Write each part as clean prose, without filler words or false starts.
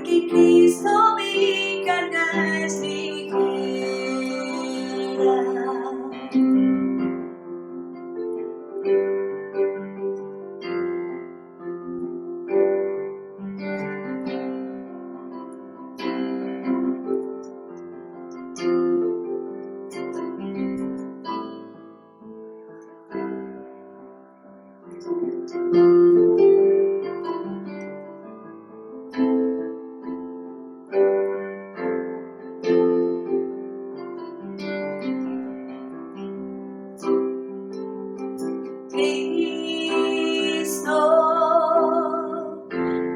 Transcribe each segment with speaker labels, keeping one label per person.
Speaker 1: porque Cristo mi carga es ligera. Cristo,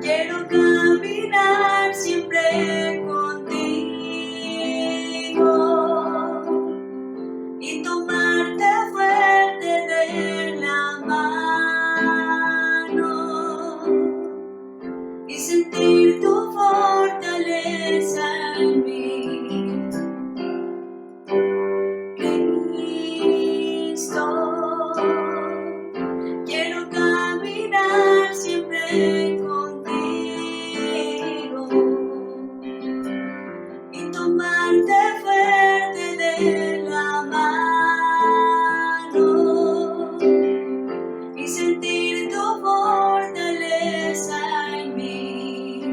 Speaker 1: quiero caminar siempre contigo y tomarte fuerte de la mano y sentir tu fortaleza en mí. Cristo, quiero caminar siempre contigo y tomarte fuerte de la mano y sentir tu fortaleza en mí.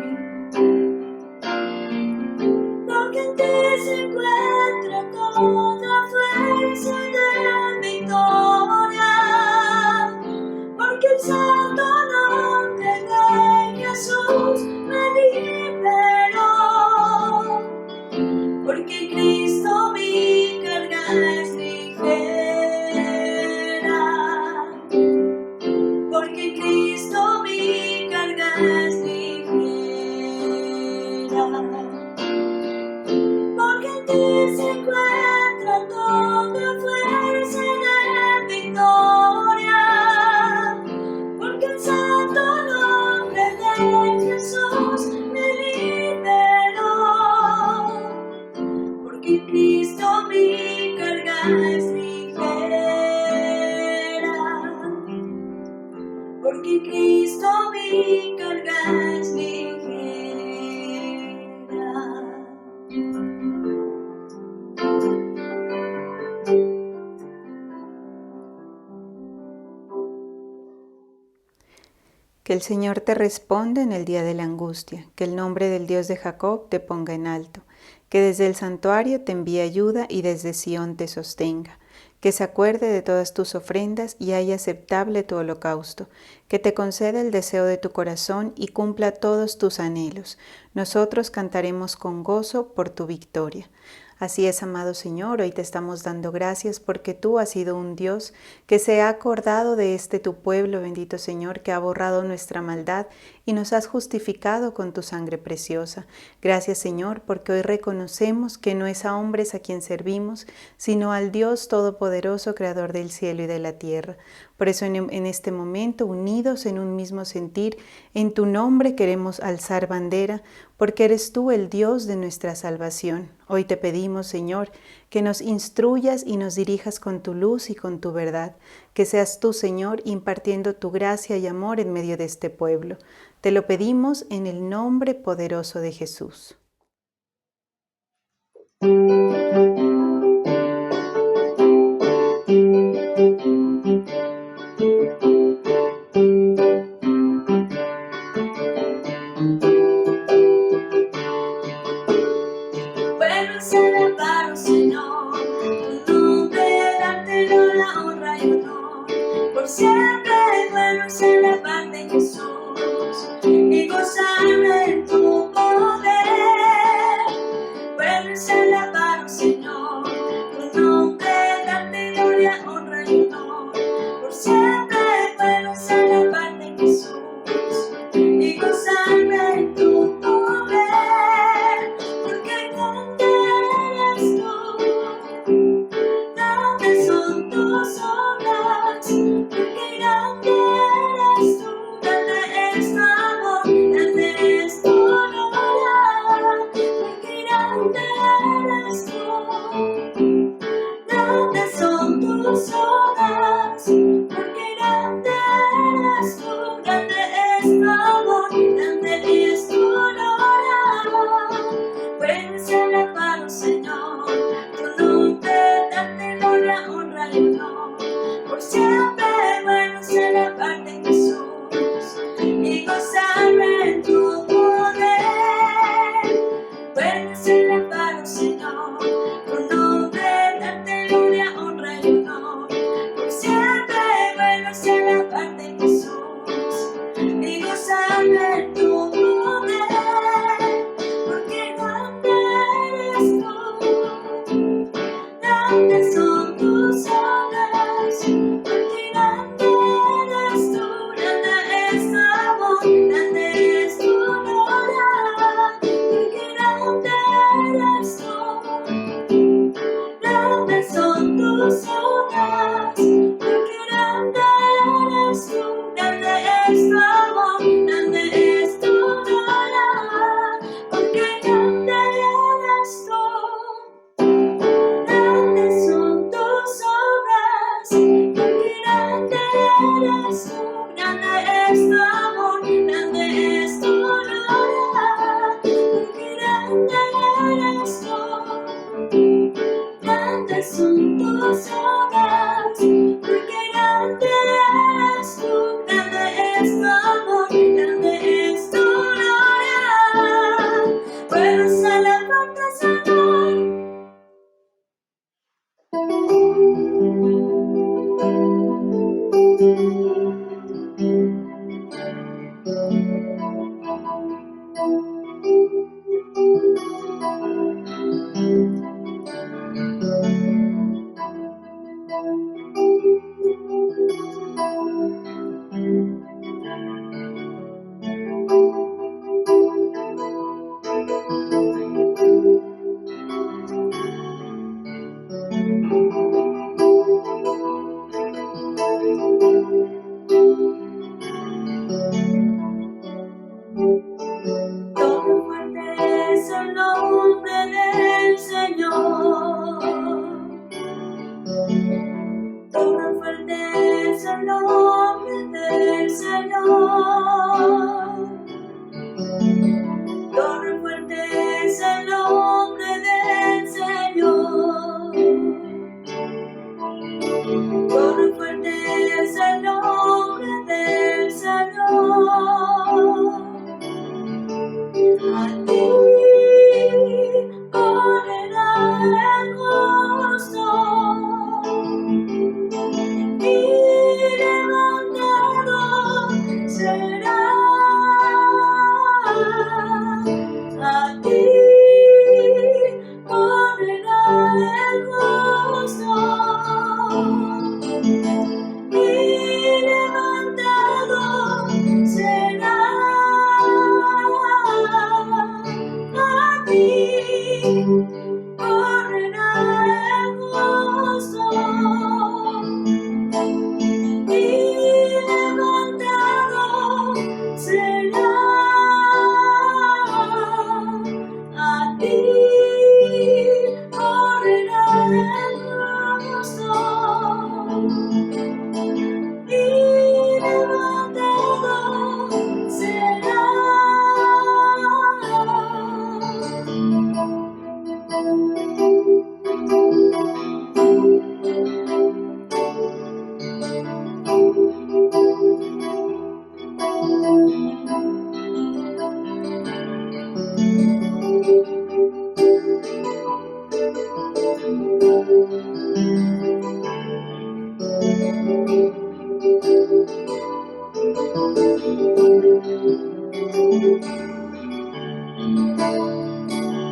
Speaker 1: Porque en ti se encuentra toda fuerza de victoria, porque el santo nombre de Jesús me liberó, porque Cristo mi carga es ligera, porque Cristo mi carga es ligera, porque en ti se encuentra toda fuerza de victoria, porque el santo nombre de Jesús me liberó, porque Cristo mi carga es ligera, porque Cristo mi carga es ligera.
Speaker 2: Que el Señor te responda en el día de la angustia, que el nombre del Dios de Jacob te ponga en alto, que desde el santuario te envíe ayuda y desde Sión te sostenga, que se acuerde de todas tus ofrendas y haya aceptable tu holocausto, que te conceda el deseo de tu corazón y cumpla todos tus anhelos. Nosotros cantaremos con gozo por tu victoria. Así es, amado Señor, hoy te estamos dando gracias porque tú has sido un Dios que se ha acordado de tu pueblo, bendito Señor, que ha borrado nuestra maldad y nos has justificado con tu sangre preciosa. Gracias, Señor, porque hoy reconocemos que no es a hombres a quien servimos, sino al Dios Todopoderoso, Creador del cielo y de la tierra. Por eso en este momento, unidos en un mismo sentir, en tu nombre queremos alzar bandera, porque eres tú el Dios de nuestra salvación. Hoy te pedimos, Señor, que nos instruyas y nos dirijas con tu luz y con tu verdad, que seas tú, Señor, impartiendo tu gracia y amor en medio de este pueblo. Te lo pedimos en el nombre poderoso de Jesús.
Speaker 1: Bueno es alabar, Señor, tu nombre, dártelo la honra y honor. Por siempre bueno es alabarte, Jesús, y gozarme en tu poder. Bueno es alabar,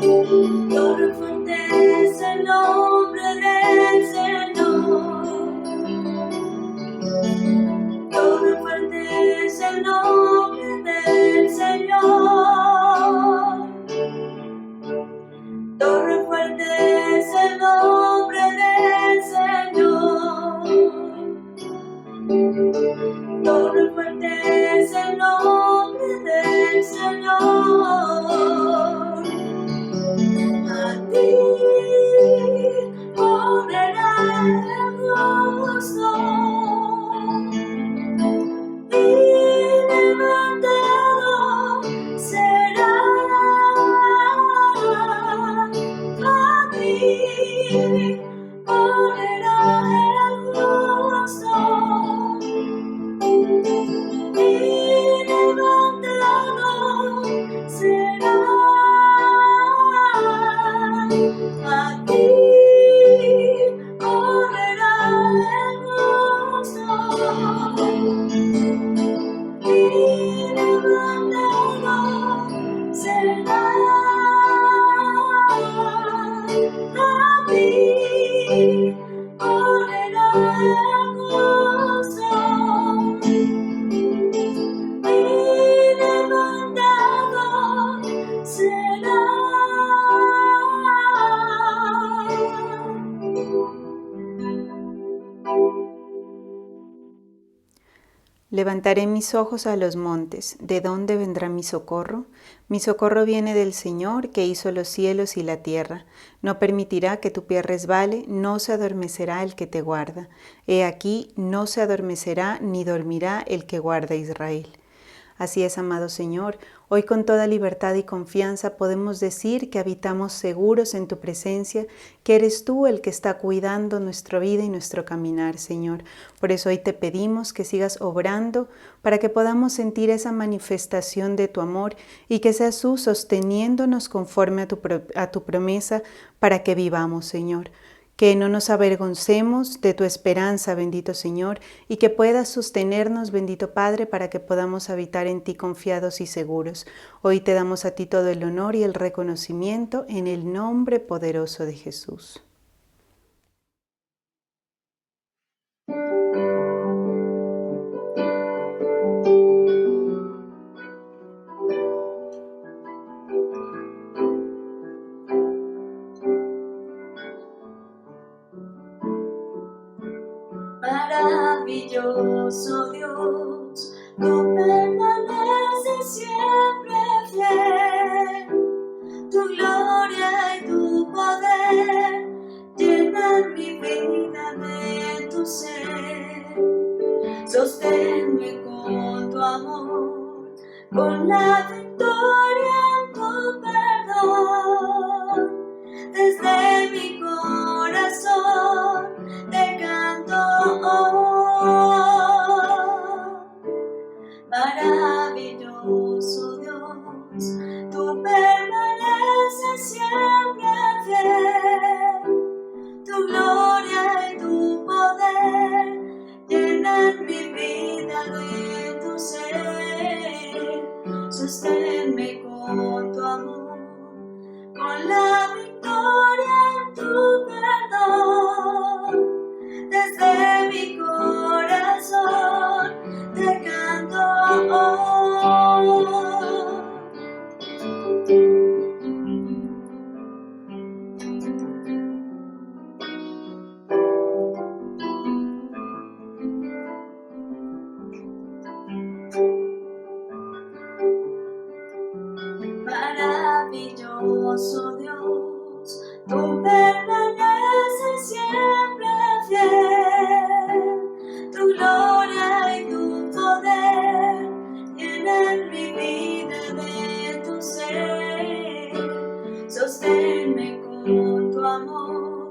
Speaker 1: Torre fuerte es el nombre del Señor. Torre fuerte es el nombre del Señor. Torre fuerte es el nombre del Señor. Torre fuerte es el nombre del Señor. A ti correrá el justo y levantado será. A ti correrá el justo y levantado será. A ti correrá el justo y levantado será. A ti correrá el justo y levantado será.
Speaker 2: Levantaré mis ojos a los montes. ¿De dónde vendrá mi socorro? Mi socorro viene del Señor, que hizo los cielos y la tierra. No permitirá que tu pie resbale, no se adormecerá el que te guarda. He aquí, no se adormecerá ni dormirá el que guarda a Israel. Así es, amado Señor, hoy con toda libertad y confianza podemos decir que habitamos seguros en tu presencia, que eres tú el que está cuidando nuestra vida y nuestro caminar, Señor. Por eso hoy te pedimos que sigas obrando para que podamos sentir esa manifestación de tu amor y que seas tú sosteniéndonos conforme a tu promesa para que vivamos, Señor. Que no nos avergoncemos de tu esperanza, bendito Señor, y que puedas sostenernos, bendito Padre, para que podamos habitar en ti confiados y seguros. Hoy te damos a ti todo el honor y el reconocimiento en el nombre poderoso de Jesús.
Speaker 1: Maravilloso Dios, tú permaneces siempre fiel. Tu gloria y tu poder llenan mi vida de tu ser. Sosténme con tu amor, con la victoria en tu perdón. Desde mi corazón te canto maravilloso Dios, tú permaneces siempre fiel. Tu gloria y tu poder llenan mi vida de tu ser. Sosténme con tu amor, con la victoria en tu perdón. Desde mi corazón te canto maravilloso Dios, tú permaneces siempre fiel. Tu gloria y tu poder llenan mi vida de tu ser. Sosténme con tu amor,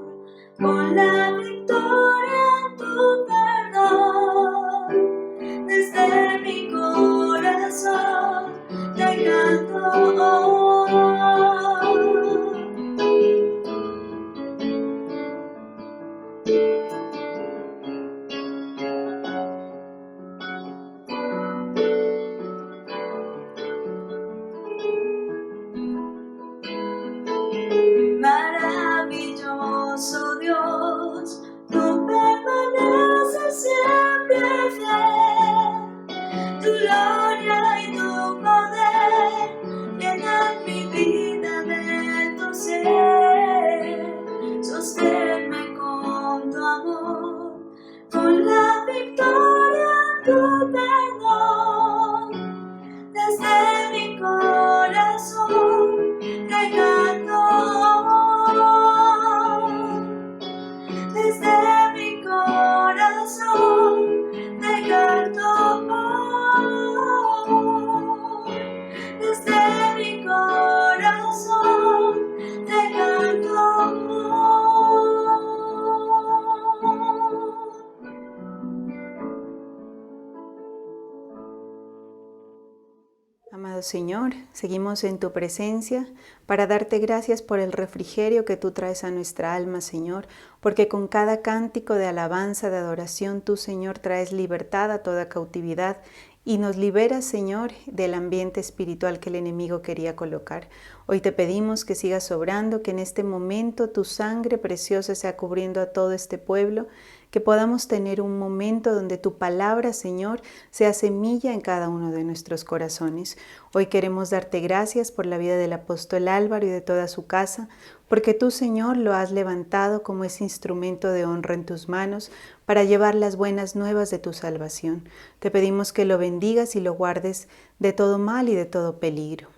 Speaker 1: con la victoria en tu perdón. Desde mi corazón te canto poderoso Dios, tú permaneces siempre fiel. Tu gloria y tu poder llenan mi vida de tu ser. Sosténme con tu amor, con la victoria en tu perdón. Desde mi corazón te canto. Desde mi corazón te canto. Desde mi corazón te canto.
Speaker 2: Amado Señor, seguimos en tu presencia para darte gracias por el refrigerio que tú traes a nuestra alma, Señor, porque con cada cántico de alabanza, de adoración, tú, Señor, traes libertad a toda cautividad y nos liberas, Señor, del ambiente espiritual que el enemigo quería colocar. Hoy te pedimos que sigas obrando, que en este momento tu sangre preciosa sea cubriendo a todo este pueblo, que podamos tener un momento donde tu palabra, Señor, sea semilla en cada uno de nuestros corazones. Hoy queremos darte gracias por la vida del apóstol Álvaro y de toda su casa, porque tú, Señor, lo has levantado como ese instrumento de honra en tus manos para llevar las buenas nuevas de tu salvación. Te pedimos que lo bendigas y lo guardes de todo mal y de todo peligro.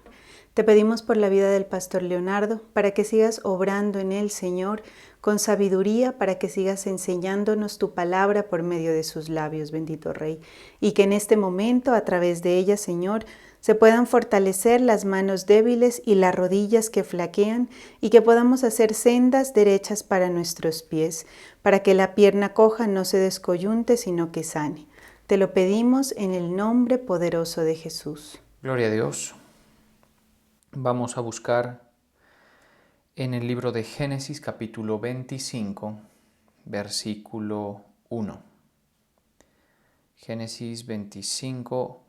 Speaker 2: Te pedimos por la vida del pastor Leonardo, para que sigas obrando en él, Señor, con sabiduría, para que sigas enseñándonos tu palabra por medio de sus labios, bendito Rey. Y que en este momento, a través de ella, Señor, se puedan fortalecer las manos débiles y las rodillas que flaquean, y que podamos hacer sendas derechas para nuestros pies, para que la pierna coja no se descoyunte, sino que sane. Te lo pedimos en el nombre poderoso de Jesús.
Speaker 3: Gloria a Dios. Vamos a buscar en el libro de Génesis capítulo 25, versículo 1. Génesis 25,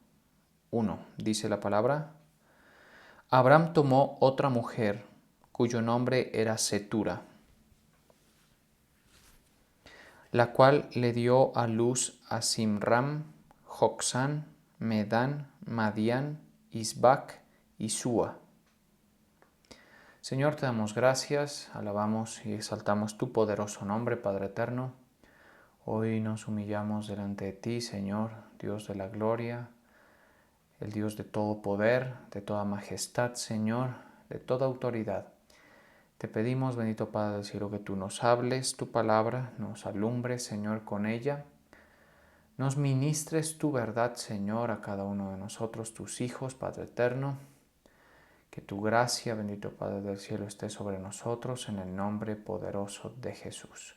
Speaker 3: 1. Dice la palabra: Abraham tomó otra mujer cuyo nombre era Cetura, la cual le dio a luz a Simram, Joksán, Medán, Madián, Isbac y Súa. Señor, te damos gracias, alabamos y exaltamos tu poderoso nombre, Padre eterno. Hoy nos humillamos delante de ti, Señor, Dios de la gloria, el Dios de todo poder, de toda majestad, Señor, de toda autoridad. Te pedimos, bendito Padre del cielo, que tú nos hables tu palabra, nos alumbres, Señor, con ella. Nos ministres tu verdad, Señor, a cada uno de nosotros, tus hijos, Padre eterno. Que tu gracia, bendito Padre del cielo, esté sobre nosotros en el nombre poderoso de Jesús.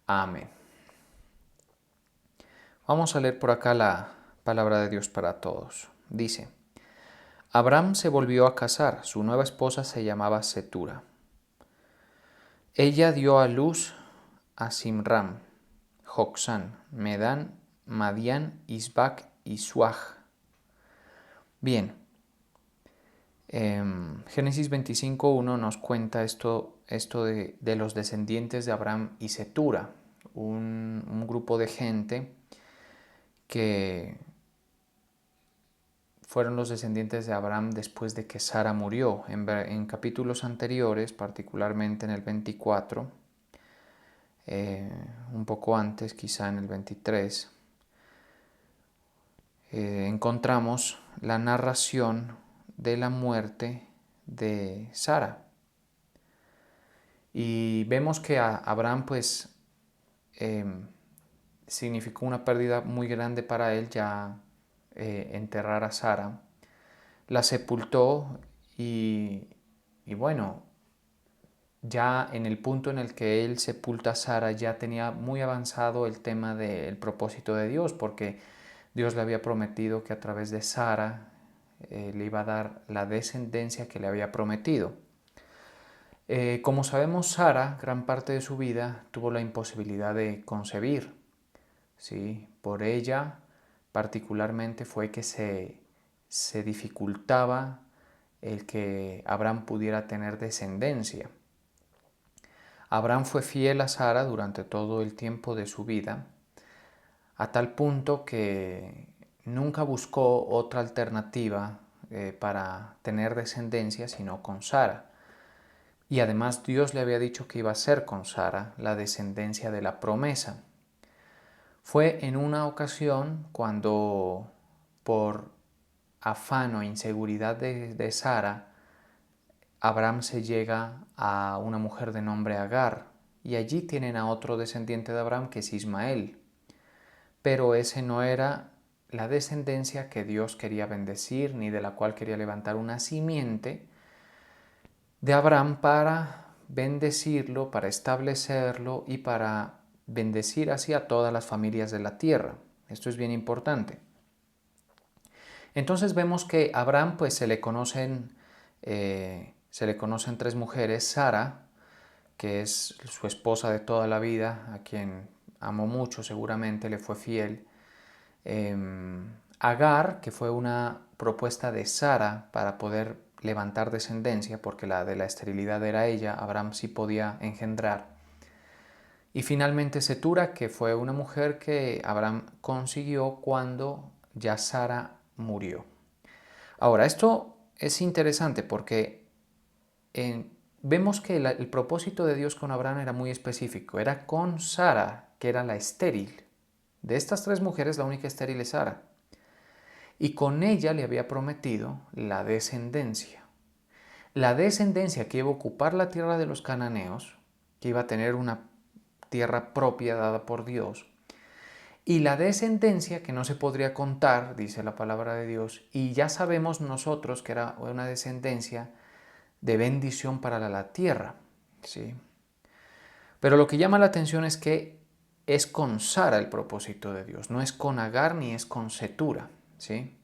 Speaker 3: Amén. Vamos a leer por acá la palabra de Dios para todos. Dice: Abraham se volvió a casar, su nueva esposa se llamaba Cetura. Ella dio a luz a Simram, Joksán, Medán, Madián, Isbac y Suaj. Bien. Génesis 25:1 nos cuenta esto de los descendientes de Abraham y Cetura, un grupo de gente que fueron los descendientes de Abraham después de que Sara murió. En capítulos anteriores, particularmente en el 24, un poco antes, quizá en el 23, encontramos la narración de la muerte de Sara. Y vemos que a Abraham pues significó una pérdida muy grande para él ya enterrar a Sara. La sepultó y bueno, ya en el punto en el que él sepulta a Sara ya tenía muy avanzado el tema del propósito de Dios, porque Dios le había prometido que a través de Sara le iba a dar la descendencia que le había prometido. Como sabemos, Sara, gran parte de su vida, tuvo la imposibilidad de concebir. ¿Sí? Por ella, particularmente, fue que se dificultaba el que Abraham pudiera tener descendencia. Abraham fue fiel a Sara durante todo el tiempo de su vida, a tal punto que nunca buscó otra alternativa para tener descendencia sino con Sara. Y además Dios le había dicho que iba a ser con Sara la descendencia de la promesa. Fue en una ocasión cuando, por afán o inseguridad de Sara, Abraham se llega a una mujer de nombre Agar, y allí tienen a otro descendiente de Abraham que es Ismael. Pero ese no era la descendencia que Dios quería bendecir, ni de la cual quería levantar una simiente de Abraham para bendecirlo, para establecerlo y para bendecir así a todas las familias de la tierra. Esto es bien importante. Entonces vemos que a Abraham pues se le conocen tres mujeres: Sara, que es su esposa de toda la vida, a quien amó mucho, seguramente le fue fiel. Agar, que fue una propuesta de Sara para poder levantar descendencia, porque la de la esterilidad era ella, Abraham sí podía engendrar. Y finalmente Setura, que fue una mujer que Abraham consiguió cuando ya Sara murió. Ahora, esto es interesante porque vemos que el propósito de Dios con Abraham era muy específico. Era con Sara, que era la estéril. De estas tres mujeres, la única estéril es Sara. Y con ella le había prometido la descendencia. La descendencia que iba a ocupar la tierra de los cananeos, que iba a tener una tierra propia dada por Dios. Y la descendencia que no se podría contar, dice la palabra de Dios, y ya sabemos nosotros que era una descendencia de bendición para la tierra, ¿sí? Pero lo que llama la atención es que es con Sara el propósito de Dios, no es con Agar ni es con Setura, ¿sí?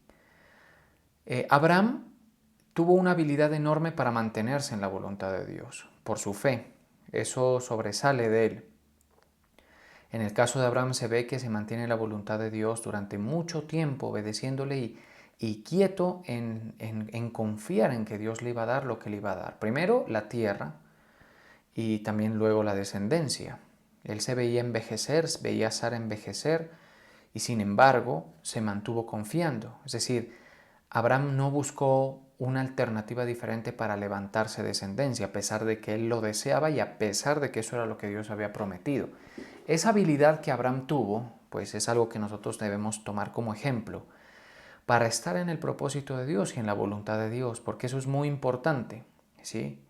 Speaker 3: Abraham tuvo una habilidad enorme para mantenerse en la voluntad de Dios, por su fe. Eso sobresale de él. En el caso de Abraham se ve que se mantiene en la voluntad de Dios durante mucho tiempo, obedeciéndole y quieto en confiar en que Dios le iba a dar lo que le iba a dar. Primero la tierra y también luego la descendencia. Él se veía envejecer, veía a Sara envejecer y sin embargo se mantuvo confiando. Es decir, Abraham no buscó una alternativa diferente para levantarse descendencia, a pesar de que él lo deseaba y a pesar de que eso era lo que Dios había prometido. Esa habilidad que Abraham tuvo, pues es algo que nosotros debemos tomar como ejemplo para estar en el propósito de Dios y en la voluntad de Dios, porque eso es muy importante, ¿sí?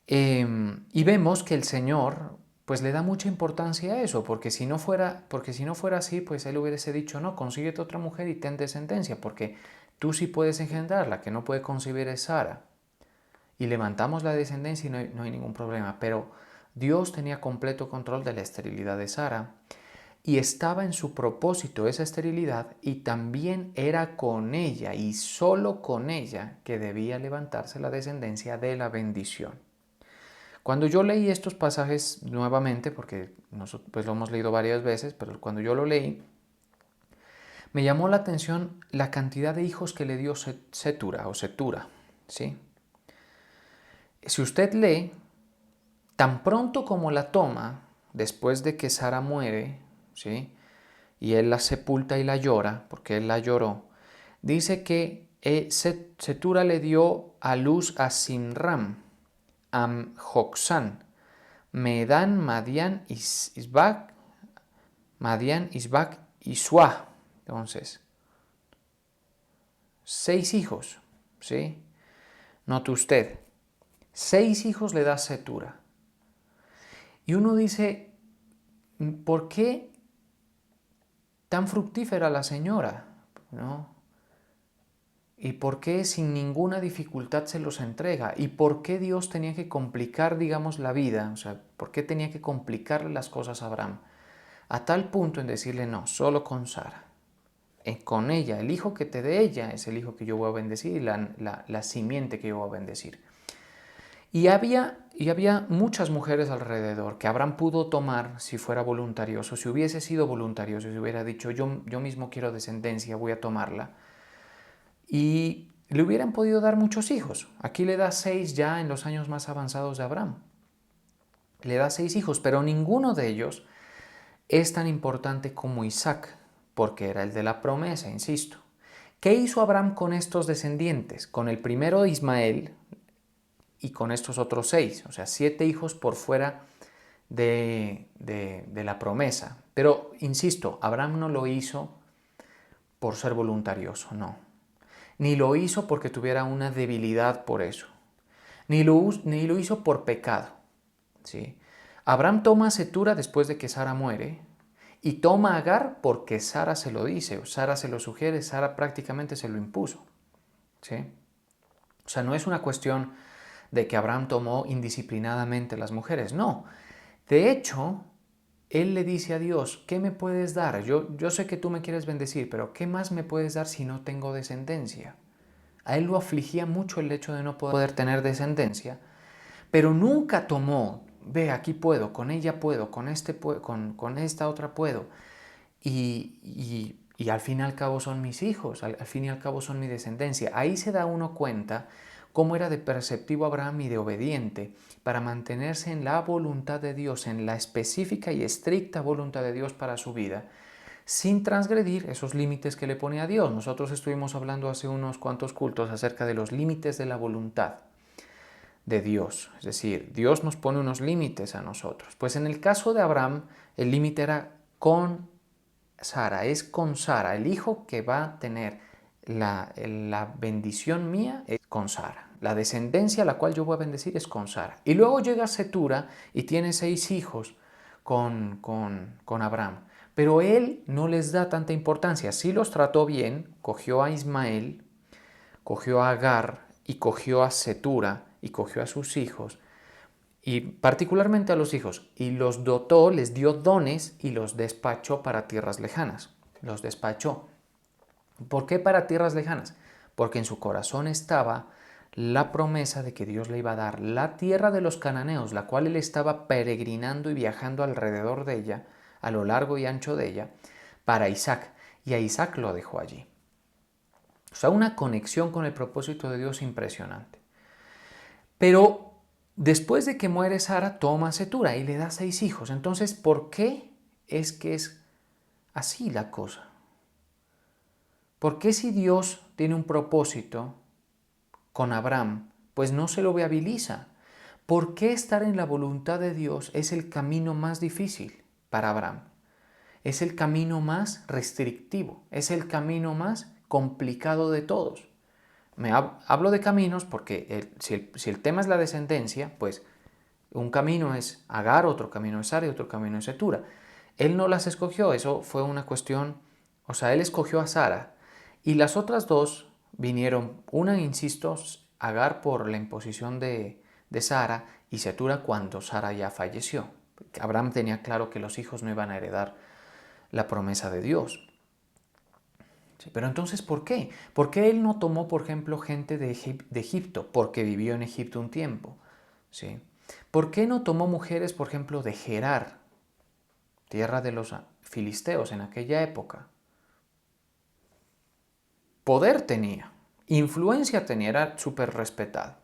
Speaker 3: Y vemos que el Señor pues le da mucha importancia a eso, porque si no fuera así, pues Él hubiese dicho, no, consíguete otra mujer y ten descendencia, porque tú sí puedes engendrar, la que no puede concebir es Sara. Y levantamos la descendencia y no hay ningún problema, pero Dios tenía completo control de la esterilidad de Sara y estaba en su propósito esa esterilidad y también era con ella y solo con ella que debía levantarse la descendencia de la bendición. Cuando yo leí estos pasajes nuevamente, porque nosotros pues lo hemos leído varias veces, pero cuando yo lo leí, me llamó la atención la cantidad de hijos que le dio Setura, ¿sí? Si usted lee, tan pronto como la toma, después de que Sara muere, ¿sí? Y él la sepulta y la llora, porque él la lloró, dice que Setura le dio a luz a Simram, Joksán, Medán, Madián, Isbac y Suá. Entonces, 6 hijos, ¿sí? Note usted, 6 hijos le da Setura. Y uno dice, ¿por qué tan fructífera la señora? ¿No? ¿Y por qué sin ninguna dificultad se los entrega? ¿Y por qué Dios tenía que complicar, digamos, la vida? O sea, ¿por qué tenía que complicarle las cosas a Abraham? A tal punto en decirle, no, solo con Sara. Con ella, el hijo que te dé ella es el hijo que yo voy a bendecir y la simiente que yo voy a bendecir. Y había muchas mujeres alrededor que Abraham pudo tomar si fuera voluntarioso. Si hubiese sido voluntarioso, si hubiera dicho, yo mismo quiero descendencia, voy a tomarla. Y le hubieran podido dar muchos hijos. Aquí le da 6 ya en los años más avanzados de Abraham. Le da 6 hijos, pero ninguno de ellos es tan importante como Isaac, porque era el de la promesa, insisto. ¿Qué hizo Abraham con estos descendientes? Con el primero Ismael y con estos otros 6, o sea, 7 hijos por fuera de la promesa. Pero, insisto, Abraham no lo hizo por ser voluntarioso, no. Ni lo hizo porque tuviera una debilidad por eso. Ni lo hizo por pecado. ¿Sí? Abraham toma a Cetura después de que Sara muere y toma a Agar porque Sara se lo dice, o Sara se lo sugiere, Sara prácticamente se lo impuso. ¿Sí? O sea, no es una cuestión de que Abraham tomó indisciplinadamente las mujeres, no. De hecho, él le dice a Dios, ¿qué me puedes dar? Yo sé que tú me quieres bendecir, pero ¿qué más me puedes dar si no tengo descendencia? A él lo afligía mucho el hecho de no poder tener descendencia, pero nunca tomó, ve, aquí puedo, con ella puedo, con esta otra puedo, y al fin y al cabo son mis hijos, al fin y al cabo son mi descendencia. Ahí se da uno cuenta cómo era de perceptivo Abraham y de obediente para mantenerse en la voluntad de Dios, en la específica y estricta voluntad de Dios para su vida, sin transgredir esos límites que le pone a Dios. Nosotros estuvimos hablando hace unos cuantos cultos acerca de los límites de la voluntad de Dios. Es decir, Dios nos pone unos límites a nosotros. Pues en el caso de Abraham, el límite era con Sara, es con Sara. El hijo que va a tener la bendición mía es con Sara. La descendencia a la cual yo voy a bendecir es con Sara. Y luego llega Cetura y tiene 6 hijos con Abraham. Pero él no les da tanta importancia. Sí los trató bien, cogió a Ismael, cogió a Agar y cogió a Cetura y cogió a sus hijos, y particularmente a los hijos, y los dotó, les dio dones y los despachó para tierras lejanas. Los despachó. ¿Por qué para tierras lejanas? Porque en su corazón estaba la promesa de que Dios le iba a dar la tierra de los cananeos, la cual él estaba peregrinando y viajando alrededor de ella, a lo largo y ancho de ella, para Isaac. Y a Isaac lo dejó allí. O sea, una conexión con el propósito de Dios impresionante. Pero después de que muere Sara, toma a Cetura y le da 6 hijos. Entonces, ¿por qué es que es así la cosa? ¿Por qué si Dios tiene un propósito con Abraham, pues no se lo viabiliza? ¿Por qué estar en la voluntad de Dios es el camino más difícil para Abraham? Es el camino más restrictivo, es el camino más complicado de todos. Hablo de caminos porque si el tema es la descendencia, pues un camino es Agar, otro camino es Sara y otro camino es Cetura. Él no las escogió, eso fue una cuestión, o sea, él escogió a Sara y las otras dos vinieron, una, insisto, Agar por la imposición de Sara y Cetura cuando Sara ya falleció. Abraham tenía claro que los hijos no iban a heredar la promesa de Dios. Sí, pero entonces, ¿por qué? ¿Por qué él no tomó, por ejemplo, gente de Egipto? Porque vivió en Egipto un tiempo. ¿Sí? ¿Por qué no tomó mujeres, por ejemplo, de Gerar, tierra de los filisteos en aquella época? Poder tenía, influencia tenía, era súper respetado.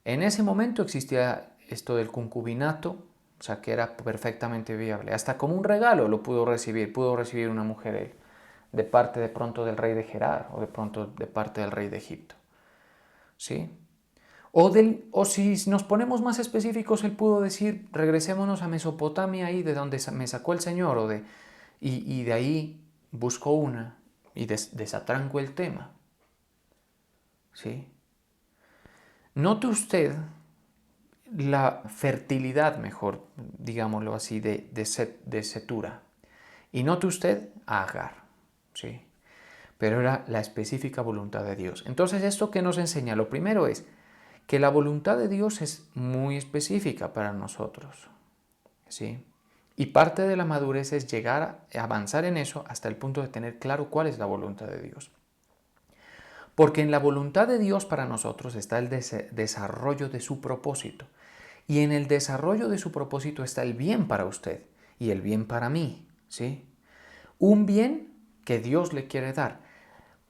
Speaker 3: En ese momento existía esto del concubinato, o sea, que era perfectamente viable. Hasta como un regalo lo pudo recibir una mujer él, de parte de pronto del rey de Gerar o de pronto de parte del rey de Egipto. ¿Sí? O si nos ponemos más específicos, él pudo decir, regresémonos a Mesopotamia, ahí de donde me sacó el Señor, y de ahí buscó una y desatranco el tema. ¿Sí? Note usted la fertilidad, mejor, digámoslo así, de Cetura. Y note usted a Agar. ¿Sí? Pero era la específica voluntad de Dios. Entonces, ¿esto qué nos enseña? Lo primero es que la voluntad de Dios es muy específica para nosotros. ¿Sí? Y parte de la madurez es llegar a avanzar en eso hasta el punto de tener claro cuál es la voluntad de Dios. Porque en la voluntad de Dios para nosotros está el desarrollo de su propósito. Y en el desarrollo de su propósito está el bien para usted y el bien para mí. ¿Sí? Un bien que Dios le quiere dar.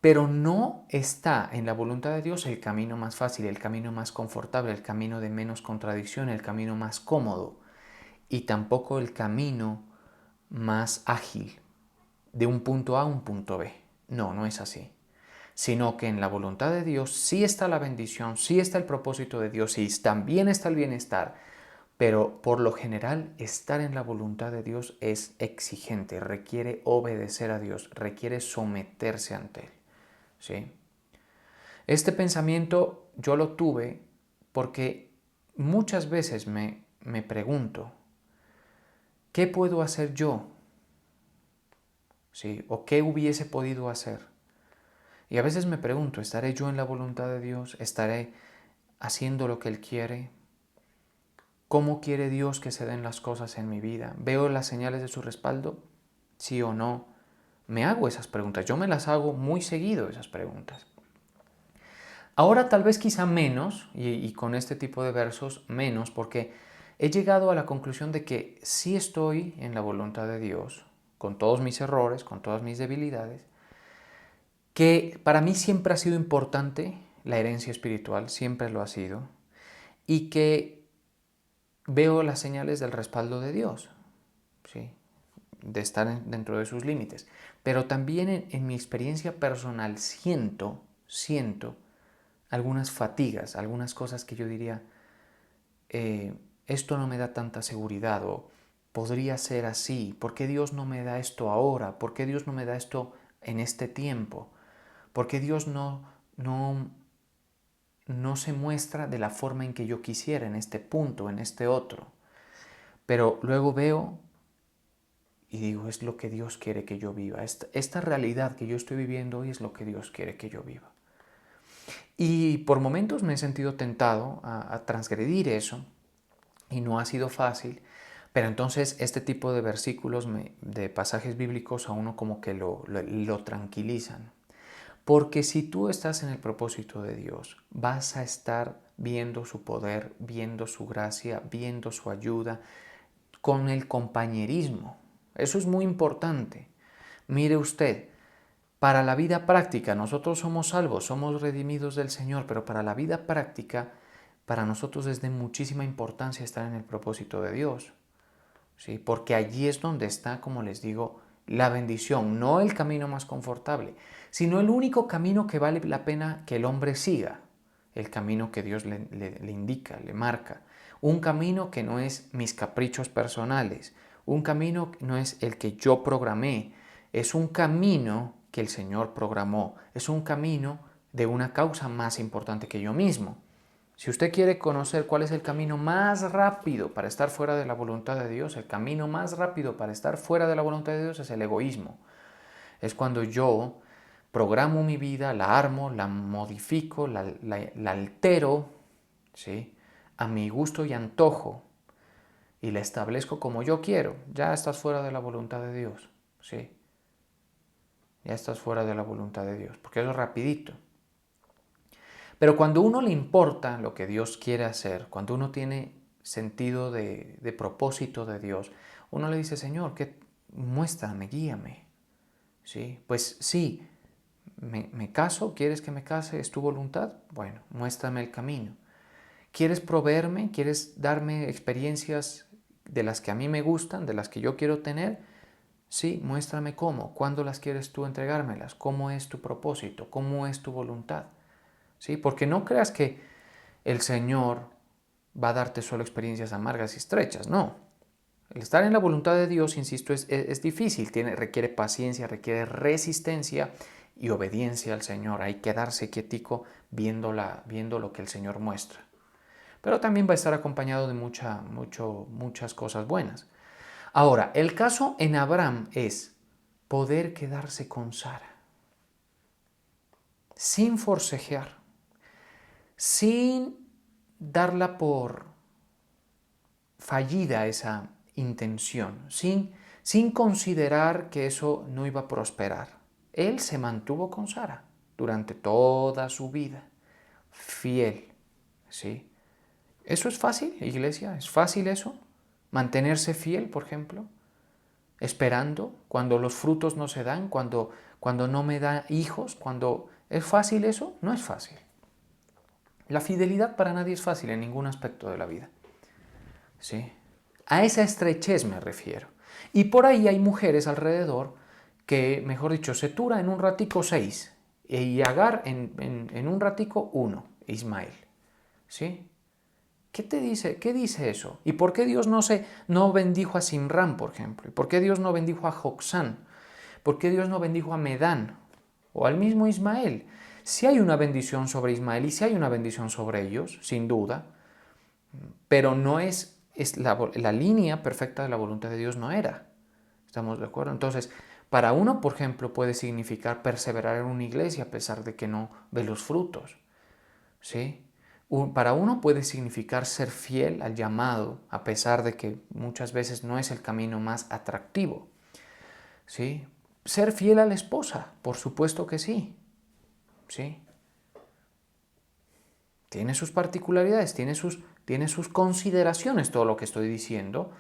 Speaker 3: Pero no está en la voluntad de Dios el camino más fácil, el camino más confortable, el camino de menos contradicción, el camino más cómodo y tampoco el camino más ágil de un punto A a un punto B. No, no es así. Sino que en la voluntad de Dios sí está la bendición, sí está el propósito de Dios y también está el bienestar. Pero por lo general, estar en la voluntad de Dios es exigente, requiere obedecer a Dios, requiere someterse ante Él. ¿Sí? Este pensamiento yo lo tuve porque muchas veces me pregunto, ¿qué puedo hacer yo? ¿Sí? ¿O qué hubiese podido hacer? Y a veces me pregunto, ¿estaré yo en la voluntad de Dios? ¿Estaré haciendo lo que Él quiere? ¿Cómo quiere Dios que se den las cosas en mi vida? ¿Veo las señales de su respaldo? ¿Sí o no? Me hago esas preguntas. Yo me las hago muy seguido, esas preguntas. Ahora tal vez quizá menos, y con este tipo de versos menos, porque he llegado a la conclusión de que sí estoy en la voluntad de Dios, con todos mis errores, con todas mis debilidades, que para mí siempre ha sido importante la herencia espiritual, siempre lo ha sido, y que veo las señales del respaldo de Dios, ¿sí? De estar dentro de sus límites. Pero también en mi experiencia personal siento algunas fatigas, algunas cosas que yo diría, esto no me da tanta seguridad o podría ser así, ¿por qué Dios no me da esto ahora? ¿Por qué Dios no me da esto en este tiempo? ¿Por qué Dios no se muestra de la forma en que yo quisiera, en este punto, en este otro? Pero luego veo y digo, es lo que Dios quiere que yo viva. Esta realidad que yo estoy viviendo hoy es lo que Dios quiere que yo viva. Y por momentos me he sentido tentado a transgredir eso y no ha sido fácil, pero entonces este tipo de versículos, de pasajes bíblicos a uno como que lo tranquilizan. Porque si tú estás en el propósito de Dios, vas a estar viendo su poder, viendo su gracia, viendo su ayuda, con el compañerismo. Eso es muy importante. Mire usted, para la vida práctica, nosotros somos salvos, somos redimidos del Señor, pero para la vida práctica, para nosotros es de muchísima importancia estar en el propósito de Dios, ¿sí? Porque allí es donde está, como les digo, la bendición, no el camino más confortable, sino el único camino que vale la pena que el hombre siga, el camino que Dios le indica, le marca, un camino que no es mis caprichos personales, un camino que no es el que yo programé, es un camino que el Señor programó, es un camino de una causa más importante que yo mismo. Si usted quiere conocer cuál es el camino más rápido para estar fuera de la voluntad de Dios, el camino más rápido para estar fuera de la voluntad de Dios es el egoísmo. Es cuando yo programo mi vida, la armo, la modifico, la altero, ¿sí? A mi gusto y antojo y la establezco como yo quiero. Ya estás fuera de la voluntad de Dios, ¿sí? Ya estás fuera de la voluntad de Dios, porque eso es rapidito. Pero cuando a uno le importa lo que Dios quiere hacer, cuando uno tiene sentido de propósito de Dios, uno le dice, Señor, muéstrame, guíame. ¿Sí? Pues sí, me caso, ¿quieres que me case? ¿Es tu voluntad? Bueno, muéstrame el camino. ¿Quieres proveerme? ¿Quieres darme experiencias de las que a mí me gustan, de las que yo quiero tener? Sí, muéstrame cómo. ¿Cuándo las quieres tú entregármelas? ¿Cómo es tu propósito? ¿Cómo es tu voluntad? ¿Sí? Porque no creas que el Señor va a darte solo experiencias amargas y estrechas, no. El estar en la voluntad de Dios, insisto, es difícil, requiere paciencia, requiere resistencia y obediencia al Señor. Hay que quedarse quietico viendo lo que el Señor muestra. Pero también va a estar acompañado de muchas cosas buenas. Ahora, el caso en Abraham es poder quedarse con Sara, sin forcejear, sin darla por fallida esa intención, sin considerar que eso no iba a prosperar. Él se mantuvo con Sara durante toda su vida, fiel, ¿sí? ¿Eso es fácil, iglesia? ¿Es fácil eso? ¿Mantenerse fiel, por ejemplo? Esperando cuando los frutos no se dan, cuando cuando no me da hijos, cuando... ¿Es fácil eso? No es fácil. La fidelidad para nadie es fácil en ningún aspecto de la vida. ¿Sí? A esa estrechez me refiero. Y por ahí hay mujeres alrededor que, mejor dicho, Setura en un ratico 6 y Agar en un ratico 1, Ismael. ¿Sí? ¿Qué te dice? ¿Qué dice eso? ¿Y por qué Dios no bendijo a Simrán, por ejemplo? ¿Y por qué Dios no bendijo a Joxán? ¿Por qué Dios no bendijo a Medán? O al mismo Ismael. Si hay una bendición sobre Ismael y si hay una bendición sobre ellos, sin duda, pero no es la línea perfecta de la voluntad de Dios no era. ¿Estamos de acuerdo? Entonces, para uno, por ejemplo, puede significar perseverar en una iglesia a pesar de que no ve los frutos. ¿Sí? Para uno puede significar ser fiel al llamado, a pesar de que muchas veces no es el camino más atractivo. ¿Sí? Ser fiel a la esposa, por supuesto que sí. ¿Sí? Tiene sus particularidades, tiene sus consideraciones todo lo que estoy diciendo.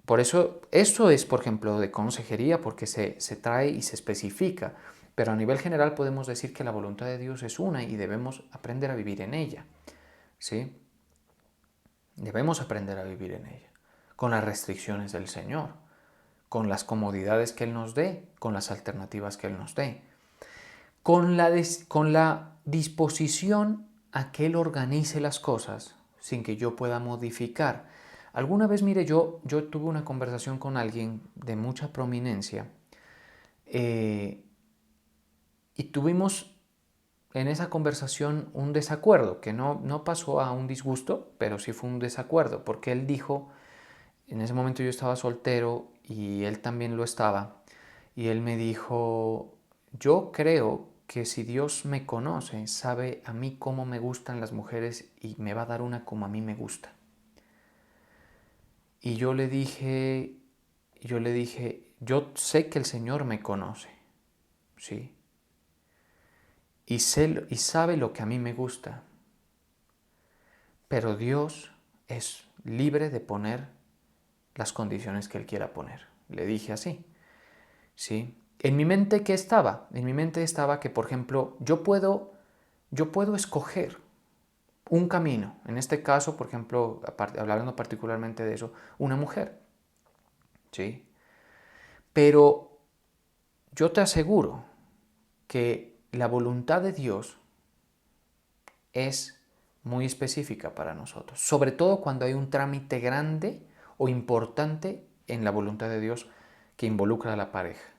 Speaker 3: Por eso, eso es, por ejemplo, de consejería, porque se trae y se especifica. Pero a nivel general podemos decir que la voluntad de Dios es una y debemos aprender a vivir en ella. ¿Sí? Debemos aprender a vivir en ella, con las restricciones del Señor, con las comodidades que Él nos dé, con las alternativas que Él nos dé, con la disposición a que Él organice las cosas sin que yo pueda modificar. Alguna vez, mire, yo tuve una conversación con alguien de mucha prominencia y tuvimos en esa conversación un desacuerdo, que no pasó a un disgusto, pero sí fue un desacuerdo, porque él dijo, en ese momento yo estaba soltero y él también lo estaba, y él me dijo, yo creo que si Dios me conoce, sabe a mí cómo me gustan las mujeres y me va a dar una como a mí me gusta. Y yo le dije, yo sé que el Señor me conoce, ¿sí? Y sabe lo que a mí me gusta, pero Dios es libre de poner las condiciones que Él quiera poner. Le dije así, ¿sí? En mi mente, ¿qué estaba? En mi mente estaba que, por ejemplo, yo puedo escoger un camino. En este caso, por ejemplo, hablando particularmente de eso, una mujer, ¿sí? Pero yo te aseguro que la voluntad de Dios es muy específica para nosotros, sobre todo cuando hay un trámite grande o importante en la voluntad de Dios que involucra a la pareja.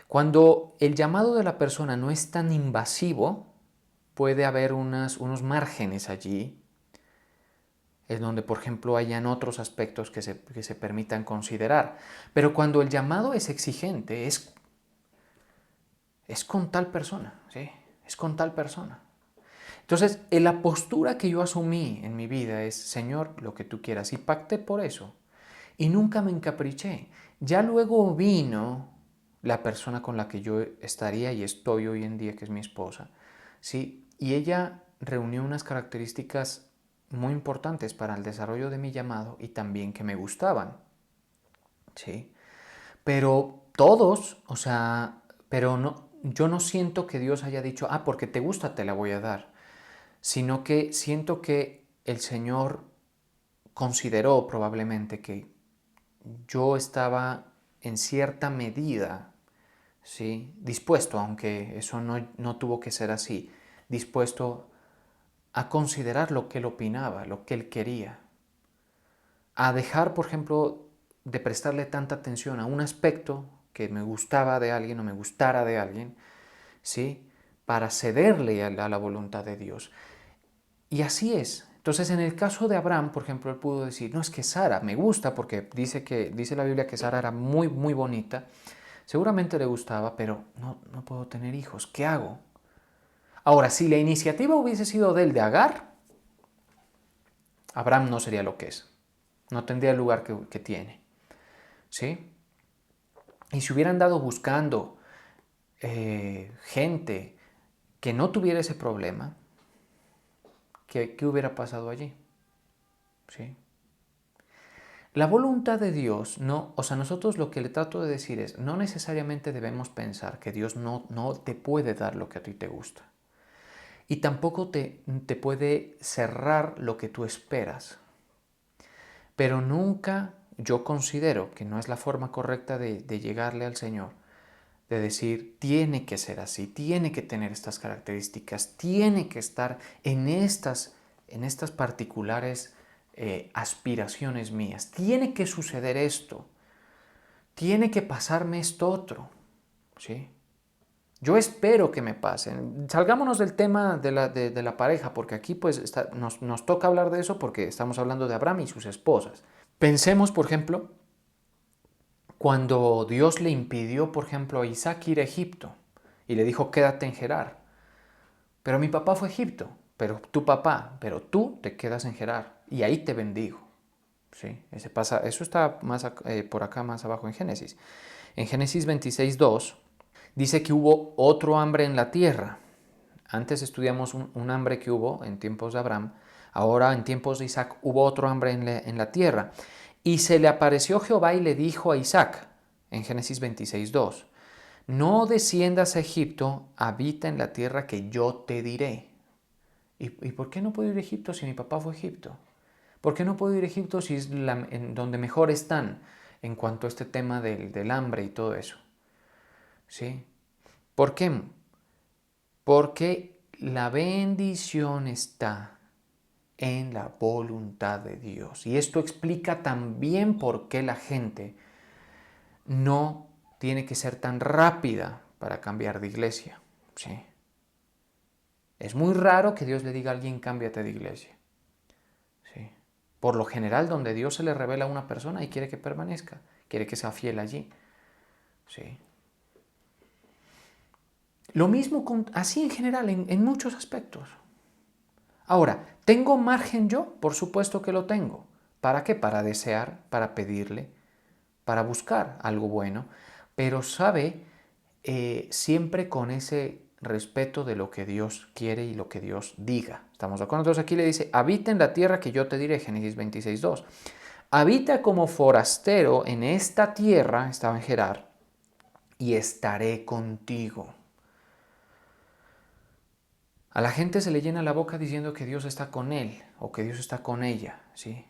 Speaker 3: Cuando el llamado de la persona no es tan invasivo, puede haber unos márgenes allí, en donde, por ejemplo, hayan otros aspectos que se permitan considerar. Pero cuando el llamado es exigente, es con tal persona, ¿sí? Es con tal persona. Entonces, la postura que yo asumí en mi vida es, Señor, lo que tú quieras, y pacté por eso. Y nunca me encapriché. Ya luego vino la persona con la que yo estaría y estoy hoy en día, que es mi esposa, ¿sí? Y ella reunió unas características muy importantes para el desarrollo de mi llamado y también que me gustaban, ¿sí? Pero todos, o sea, pero no, yo no siento que Dios haya dicho, porque te gusta te la voy a dar, sino que siento que el Señor consideró probablemente que yo estaba en cierta medida, ¿sí? Dispuesto, aunque eso no tuvo que ser así, dispuesto a considerar lo que él opinaba, lo que él quería, a dejar, por ejemplo, de prestarle tanta atención a un aspecto que me gustaba de alguien o me gustara de alguien, ¿sí? Para cederle a la voluntad de Dios. Y así es. Entonces, en el caso de Abraham, por ejemplo, él pudo decir, no, es que Sara me gusta, porque dice la Biblia que Sara era muy, muy bonita. Seguramente le gustaba, pero no puedo tener hijos. ¿Qué hago? Ahora, si la iniciativa hubiese sido de Agar, Abraham no sería lo que es. No tendría el lugar que tiene. ¿Sí? Y si hubieran dado buscando gente que no tuviera ese problema, ¿qué hubiera pasado allí? ¿Sí? La voluntad de Dios, no, o sea, nosotros lo que le trato de decir es, no necesariamente debemos pensar que Dios no te puede dar lo que a ti te gusta. Y tampoco te puede cerrar lo que tú esperas. Pero nunca yo considero que no es la forma correcta de llegarle al Señor, de decir, tiene que ser así, tiene que tener estas características, tiene que estar en estas particulares aspiraciones mías, tiene que suceder esto, tiene que pasarme esto otro, ¿sí? Yo espero que me pasen. Salgámonos del tema de la pareja, porque aquí pues nos toca hablar de eso porque estamos hablando de Abraham y sus esposas. Pensemos, por ejemplo, cuando Dios le impidió, por ejemplo, a Isaac ir a Egipto y le dijo, quédate en Gerar. Pero mi papá fue a Egipto, pero tú te quedas en Gerar y ahí te bendigo. ¿Sí? Eso está más por acá, más abajo en Génesis. En Génesis 26:2 dice que hubo otro hambre en la tierra. Antes estudiamos un hambre que hubo en tiempos de Abraham. Ahora en tiempos de Isaac hubo otro hambre en la tierra. Y se le apareció Jehová y le dijo a Isaac, en Génesis 26:2, no desciendas a Egipto, habita en la tierra que yo te diré. ¿Y por qué no puedo ir a Egipto si mi papá fue a Egipto? ¿Por qué no puedo ir a Egipto si es en donde mejor están en cuanto a este tema del hambre y todo eso? ¿Sí? ¿Por qué? Porque la bendición está en la voluntad de Dios. Y esto explica también por qué la gente no tiene que ser tan rápida para cambiar de iglesia. ¿Sí? Es muy raro que Dios le diga a alguien cámbiate de iglesia. ¿Sí? Por lo general, donde Dios se le revela a una persona y quiere que permanezca, quiere que sea fiel allí. ¿Sí? Lo mismo así en general, en muchos aspectos. Ahora, ¿tengo margen yo? Por supuesto que lo tengo. ¿Para qué? Para desear, para pedirle, para buscar algo bueno, pero sabe, siempre con ese respeto de lo que Dios quiere y lo que Dios diga. ¿Estamos de acuerdo? Entonces aquí le dice, habita en la tierra que yo te diré, Génesis 26:2. Habita como forastero en esta tierra, estaba en Gerar, y estaré contigo. A la gente se le llena la boca diciendo que Dios está con él o que Dios está con ella, ¿sí?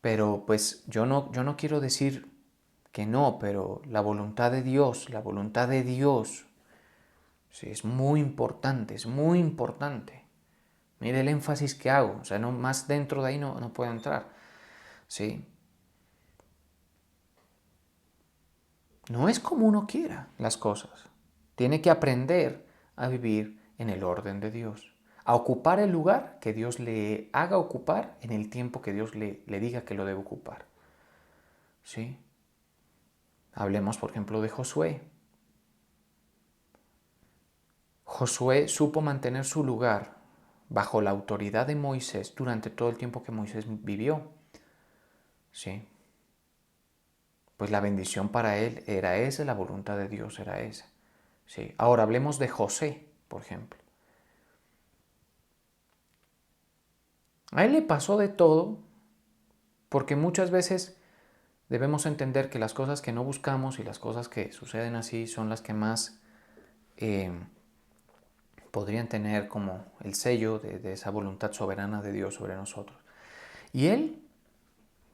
Speaker 3: Pero pues yo no quiero decir que no, pero la voluntad de Dios, sí, es muy importante, es muy importante. Mire el énfasis que hago, o sea, no, más dentro de ahí no puedo entrar, ¿sí? No es como uno quiera las cosas. Tiene que aprender a vivir en el orden de Dios, a ocupar el lugar que Dios le haga ocupar en el tiempo que Dios le diga que lo debe ocupar. ¿Sí? Hablemos, por ejemplo, de Josué. Josué supo mantener su lugar bajo la autoridad de Moisés durante todo el tiempo que Moisés vivió. ¿Sí? Pues la bendición para él era esa, la voluntad de Dios era esa. ¿Sí? Ahora hablemos de José, por ejemplo. A él le pasó de todo, porque muchas veces debemos entender que las cosas que no buscamos y las cosas que suceden así son las que más podrían tener como el sello de esa voluntad soberana de Dios sobre nosotros. Y él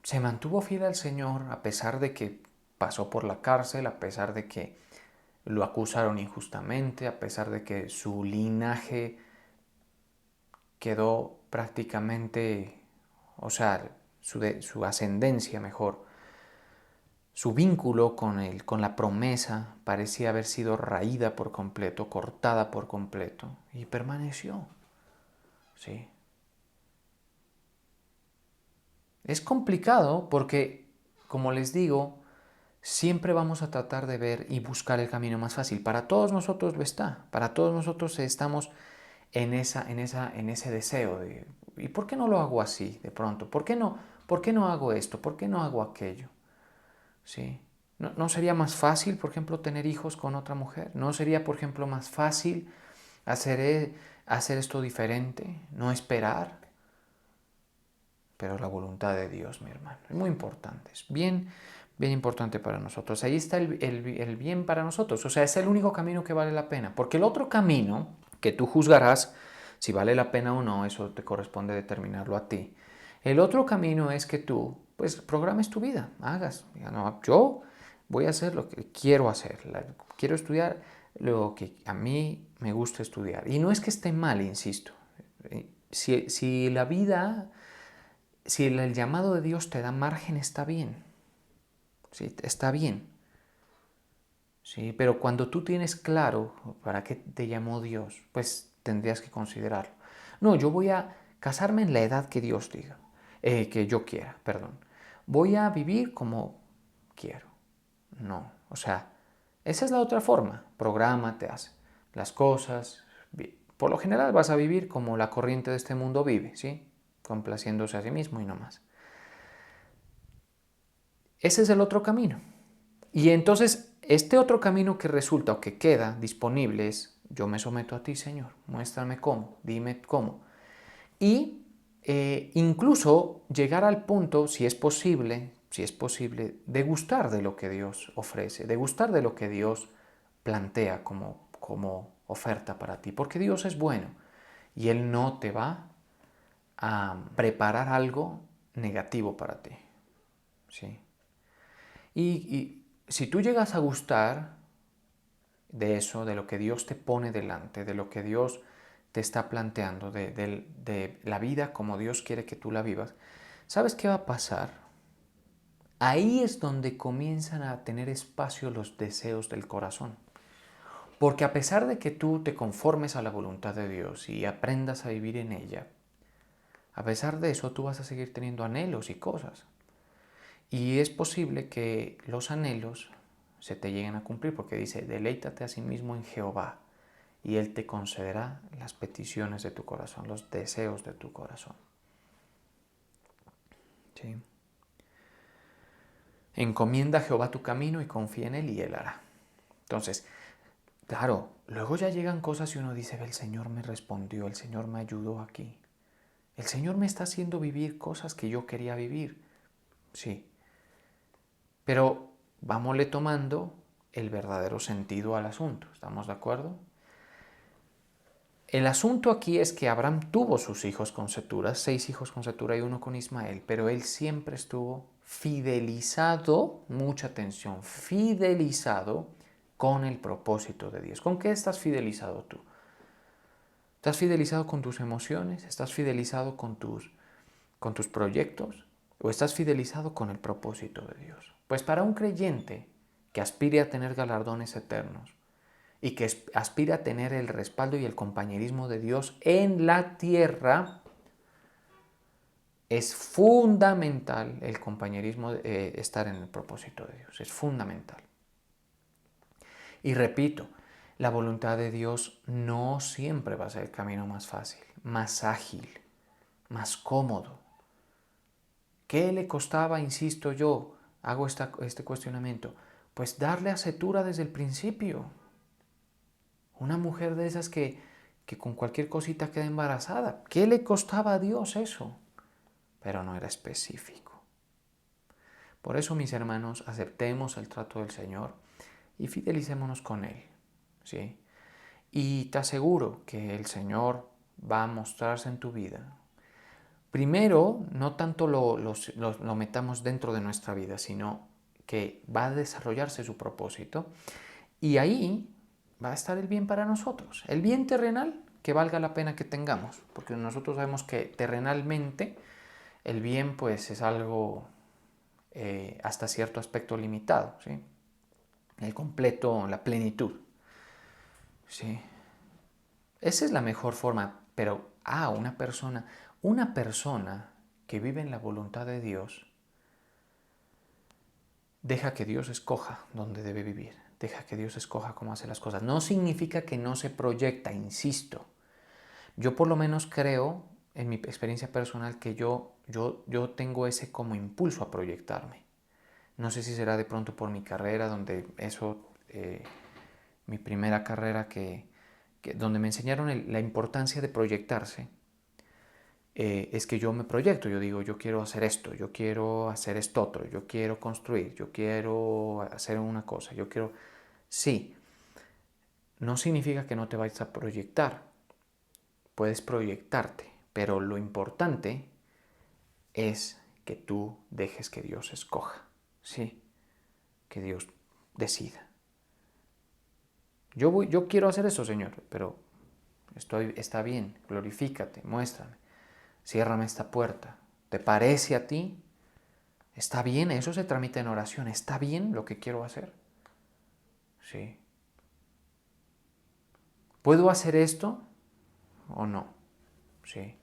Speaker 3: se mantuvo fiel al Señor a pesar de que pasó por la cárcel, a pesar de que lo acusaron injustamente, a pesar de que su linaje quedó prácticamente, o sea, su ascendencia mejor, su vínculo con la promesa parecía haber sido raída por completo, cortada por completo, y permaneció. ¿Sí? Es complicado porque, como les digo, siempre vamos a tratar de ver y buscar el camino más fácil. Para todos nosotros lo está. Para todos nosotros estamos en ese deseo de ¿y por qué no lo hago así de pronto? ¿Por qué no hago esto? ¿Por qué no hago aquello? ¿Sí? ¿No sería más fácil, por ejemplo, tener hijos con otra mujer? ¿No sería, por ejemplo, más fácil hacer esto diferente? ¿No esperar? pero la voluntad de Dios, mi hermano. Es muy importante, es bien importante para nosotros. Ahí está el bien para nosotros. O sea, es el único camino que vale la pena. Porque el otro camino, que tú juzgarás si vale la pena o no, eso te corresponde determinarlo a ti. El otro camino es que tú, pues, programes tu vida, hagas. No, yo voy a hacer lo que quiero hacer. Quiero estudiar lo que a mí me gusta estudiar. Y no es que esté mal, insisto. Si la vida, si el llamado de Dios te da margen, está bien. Sí, está bien. Sí, pero cuando tú tienes claro para qué te llamó Dios, pues tendrías que considerarlo. No, yo voy a casarme en la edad que Dios diga, que yo quiera, perdón. Voy a vivir como quiero. No, o sea, esa es la otra forma. Prográmate, haz las cosas. Por lo general vas a vivir como la corriente de este mundo vive, ¿sí? Complaciéndose a sí mismo y no más. Ese es el otro camino. Y entonces, este otro camino que resulta o que queda disponible es, yo me someto a ti, Señor, muéstrame cómo, dime cómo. Y incluso llegar al punto, si es posible, de gustar de lo que Dios ofrece, de gustar de lo que Dios plantea como oferta para ti, porque Dios es bueno y Él no te va a preparar algo negativo para ti. ¿Sí? Y si tú llegas a gustar de eso, de lo que Dios te pone delante, de lo que Dios te está planteando, de la vida como Dios quiere que tú la vivas, ¿sabes qué va a pasar? Ahí es donde comienzan a tener espacio los deseos del corazón. Porque a pesar de que tú te conformes a la voluntad de Dios y aprendas a vivir en ella, a pesar de eso tú vas a seguir teniendo anhelos y cosas. Y es posible que los anhelos se te lleguen a cumplir porque dice, deleítate a sí mismo en Jehová y Él te concederá las peticiones de tu corazón, los deseos de tu corazón. ¿Sí? Encomienda a Jehová tu camino y confía en Él y Él hará. Entonces, claro, luego ya llegan cosas y uno dice, el Señor me respondió, el Señor me ayudó aquí. El Señor me está haciendo vivir cosas que yo quería vivir. Sí. Pero vámosle tomando el verdadero sentido al asunto. ¿Estamos de acuerdo? El asunto aquí es que Abraham tuvo sus hijos con Cetura, 6 hijos con Cetura y 1 con Ismael, pero él siempre estuvo fidelizado, mucha atención, fidelizado con el propósito de Dios. ¿Con qué estás fidelizado tú? ¿Estás fidelizado con tus emociones? ¿Estás fidelizado con tus proyectos? ¿O estás fidelizado con el propósito de Dios? Pues para un creyente que aspire a tener galardones eternos, y que aspira a tener el respaldo y el compañerismo de Dios en la tierra, es fundamental el compañerismo, estar en el propósito de Dios, es fundamental. Y repito, la voluntad de Dios no siempre va a ser el camino más fácil, más ágil, más cómodo. ¿Qué le costaba, insisto yo, hago este cuestionamiento? Pues darle a Cetura desde el principio. Una mujer de esas que con cualquier cosita queda embarazada. ¿Qué le costaba a Dios eso? Pero no era específico. Por eso, mis hermanos, aceptemos el trato del Señor y fidelicémonos con Él. ¿Sí? Y te aseguro que el Señor va a mostrarse en tu vida. Primero, no tanto lo metamos dentro de nuestra vida, sino que va a desarrollarse su propósito. Y ahí va a estar el bien para nosotros. El bien terrenal que valga la pena que tengamos, porque nosotros sabemos que terrenalmente el bien pues es algo hasta cierto aspecto limitado, ¿sí? El completo, la plenitud. ¿Sí? Esa es la mejor forma, pero una persona que vive en la voluntad de Dios, deja que Dios escoja dónde debe vivir. Deja que Dios escoja cómo hace las cosas. No significa que no se proyecta, insisto. Yo por lo menos creo, en mi experiencia personal, que yo tengo ese como impulso a proyectarme. No sé si será de pronto por mi carrera, donde mi primera carrera donde me enseñaron la importancia de proyectarse. es que yo me proyecto, yo digo, yo quiero hacer esto, yo quiero hacer esto otro, yo quiero construir, yo quiero hacer una cosa, yo quiero... Sí, no significa que no te vayas a proyectar, puedes proyectarte, pero lo importante es que tú dejes que Dios escoja, ¿sí? Que Dios decida. Yo quiero hacer eso, Señor, pero está bien, glorifícate, muéstrame, ciérrame esta puerta. ¿Te parece a ti? ¿Está bien? Eso se tramita en oración. ¿Está bien lo que quiero hacer? Sí. ¿Puedo hacer esto o no? Sí.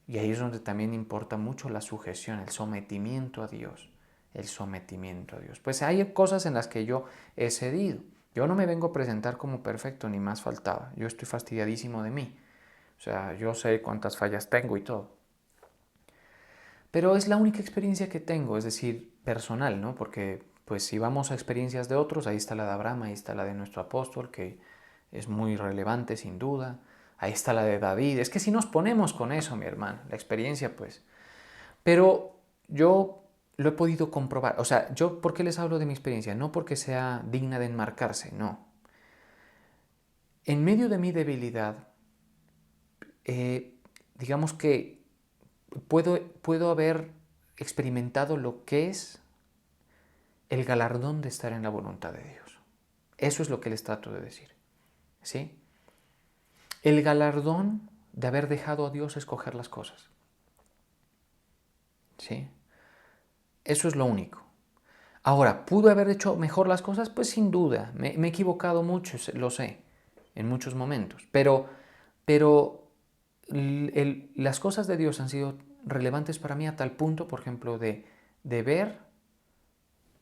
Speaker 3: Y ahí es donde también importa mucho la sujeción, el sometimiento a Dios. El sometimiento a Dios. Pues hay cosas en las que yo he cedido. Yo no me vengo a presentar como perfecto, ni más faltaba. Yo estoy fastidiadísimo de mí. O sea, yo sé cuántas fallas tengo y todo. Pero es la única experiencia que tengo, es decir, personal, ¿no? Porque pues si vamos a experiencias de otros, ahí está la de Abraham, ahí está la de nuestro apóstol, que es muy relevante sin duda. Ahí está la de David. Es que si nos ponemos con eso, mi hermano, la experiencia pues... Pero yo lo he podido comprobar. O sea, yo, ¿por qué les hablo de mi experiencia? No porque sea digna de enmarcarse, no. En medio de mi debilidad, digamos que puedo haber experimentado lo que es el galardón de estar en la voluntad de Dios. Eso es lo que les trato de decir. ¿Sí? El galardón de haber dejado a Dios escoger las cosas. ¿Sí? Eso es lo único. Ahora, ¿pudo haber hecho mejor las cosas? Pues sin duda. Me he equivocado mucho, lo sé, en muchos momentos. Pero las cosas de Dios han sido relevantes para mí a tal punto, por ejemplo, de ver,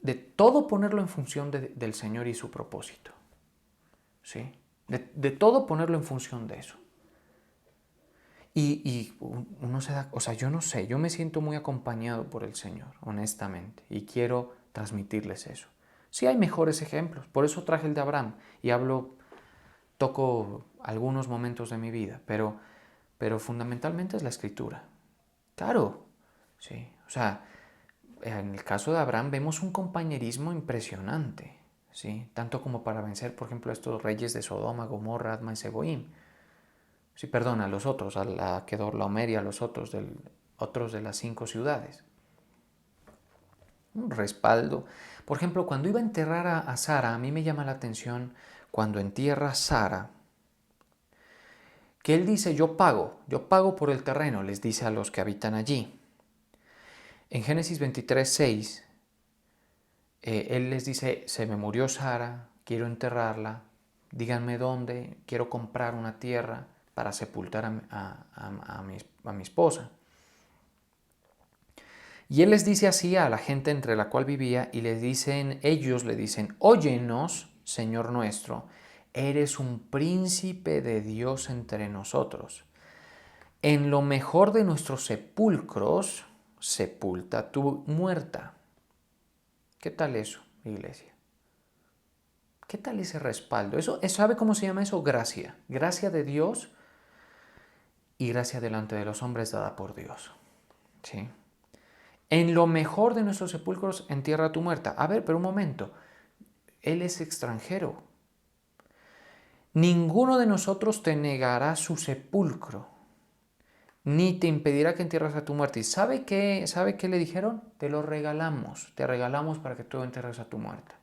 Speaker 3: de todo ponerlo en función del Señor y su propósito. ¿Sí? De todo ponerlo en función de eso. Y uno se da, o sea, yo no sé, yo me siento muy acompañado por el Señor, honestamente, y quiero transmitirles eso. Sí hay mejores ejemplos, por eso traje el de Abraham y toco algunos momentos de mi vida, pero fundamentalmente es la Escritura. Claro, sí, o sea, en el caso de Abraham vemos un compañerismo impresionante, ¿sí? Tanto como para vencer, por ejemplo, a estos reyes de Sodoma, Gomorra, Adma y Seboim. Sí, perdón, a los otros, a la Kedorlaomer y a los otros de las 5 ciudades. Un respaldo. Por ejemplo, cuando iba a enterrar a Sara, a mí me llama la atención cuando entierra a Sara, que él dice, yo pago por el terreno, les dice a los que habitan allí. En Génesis 23:6, él les dice, se me murió Sara, quiero enterrarla, díganme dónde, quiero comprar una tierra para sepultar a mi esposa. Y él les dice así a la gente entre la cual vivía y ellos le dicen, óyenos, Señor nuestro, eres un príncipe de Dios entre nosotros. En lo mejor de nuestros sepulcros, sepulta tu muerta. ¿Qué tal eso, iglesia? ¿Qué tal ese respaldo? ¿Sabe cómo se llama eso? Gracia. Gracia de Dios y gracia delante de los hombres dada por Dios. ¿Sí? En lo mejor de nuestros sepulcros entierra tu muerta. A ver, pero un momento. Él es extranjero. Ninguno de nosotros te negará su sepulcro, ni te impedirá que entierres a tu muerta. ¿Y sabe qué le dijeron? Te lo regalamos. Te regalamos para que tú entierres a tu muerta.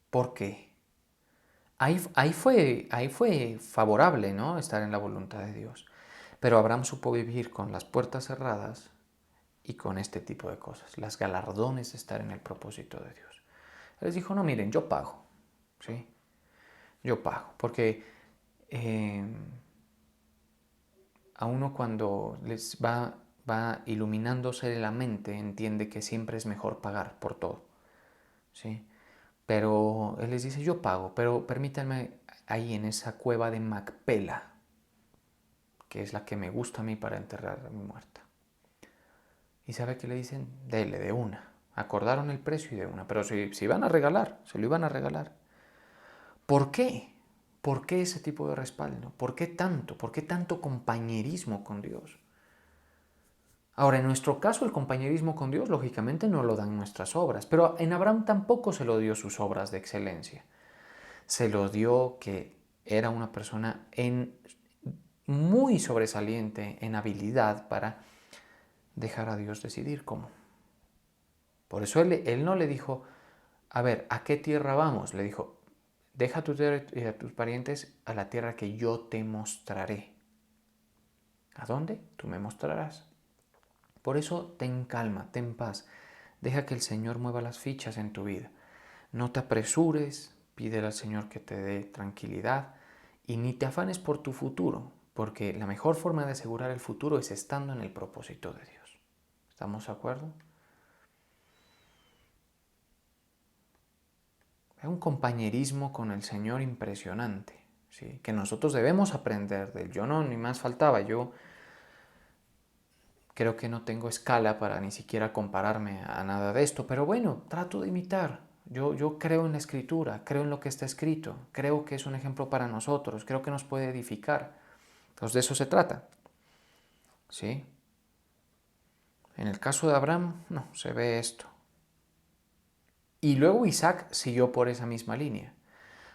Speaker 3: ¿Por qué? Ahí fue favorable, ¿no? Estar en la voluntad de Dios. Pero Abraham supo vivir con las puertas cerradas y con este tipo de cosas, las galardones de estar en el propósito de Dios. Él les dijo, no, miren, yo pago, ¿sí? Yo pago, porque a uno cuando les va iluminándose la mente, entiende que siempre es mejor pagar por todo, ¿sí? Pero él les dice, yo pago, pero permítanme ahí en esa cueva de Macpela, que es la que me gusta a mí para enterrar a mi muerta. ¿Y sabe qué le dicen? Dele, de una. Acordaron el precio y de una. Pero si iban a regalar, se lo iban a regalar. ¿Por qué? ¿Por qué ese tipo de respaldo? ¿Por qué tanto? ¿Por qué tanto compañerismo con Dios? Ahora, en nuestro caso, el compañerismo con Dios, lógicamente, no lo dan nuestras obras, pero en Abraham tampoco se lo dio sus obras de excelencia. Se lo dio que era una persona muy sobresaliente en habilidad para dejar a Dios decidir cómo. Por eso él no le dijo, a ver, ¿a qué tierra vamos? Le dijo, deja a tu tierra y a tus parientes a la tierra que yo te mostraré. ¿A dónde? Tú me mostrarás. Por eso ten calma, ten paz. Deja que el Señor mueva las fichas en tu vida. No te apresures, pídele al Señor que te dé tranquilidad y ni te afanes por tu futuro, porque la mejor forma de asegurar el futuro es estando en el propósito de Dios. ¿Estamos de acuerdo? Es un compañerismo con el Señor impresionante, ¿sí? Que nosotros debemos aprender de él. Yo no, ni más faltaba. Yo creo que no tengo escala para ni siquiera compararme a nada de esto, pero bueno, trato de imitar. Yo creo en la Escritura, creo en lo que está escrito, creo que es un ejemplo para nosotros, creo que nos puede edificar. Entonces de eso se trata, ¿sí? En el caso de Abraham, no, se ve esto. Y luego Isaac siguió por esa misma línea.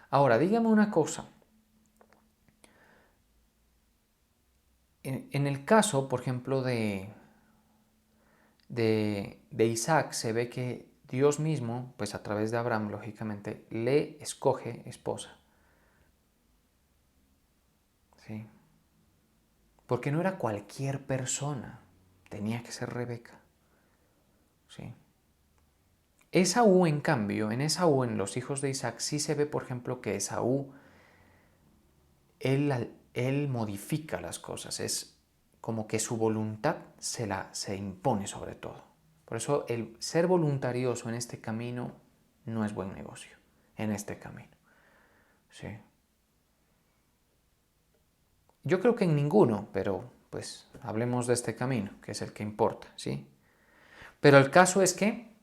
Speaker 3: Ahora, dígame una cosa. En el caso, por ejemplo, de Isaac, se ve que Dios mismo, pues a través de Abraham, lógicamente, le escoge esposa. ¿Sí? Porque no era cualquier persona, tenía que ser Rebeca. ¿Sí? Esaú, en cambio, en Esaú, en los hijos de Isaac, sí se ve, por ejemplo, que Esaú, él modifica las cosas, es como que su voluntad se impone sobre todo. Por eso el ser voluntarioso en este camino no es buen negocio, en este camino. ¿Sí? Yo creo que en ninguno, pero pues hablemos de este camino, que es el que importa, ¿sí? Pero el caso es que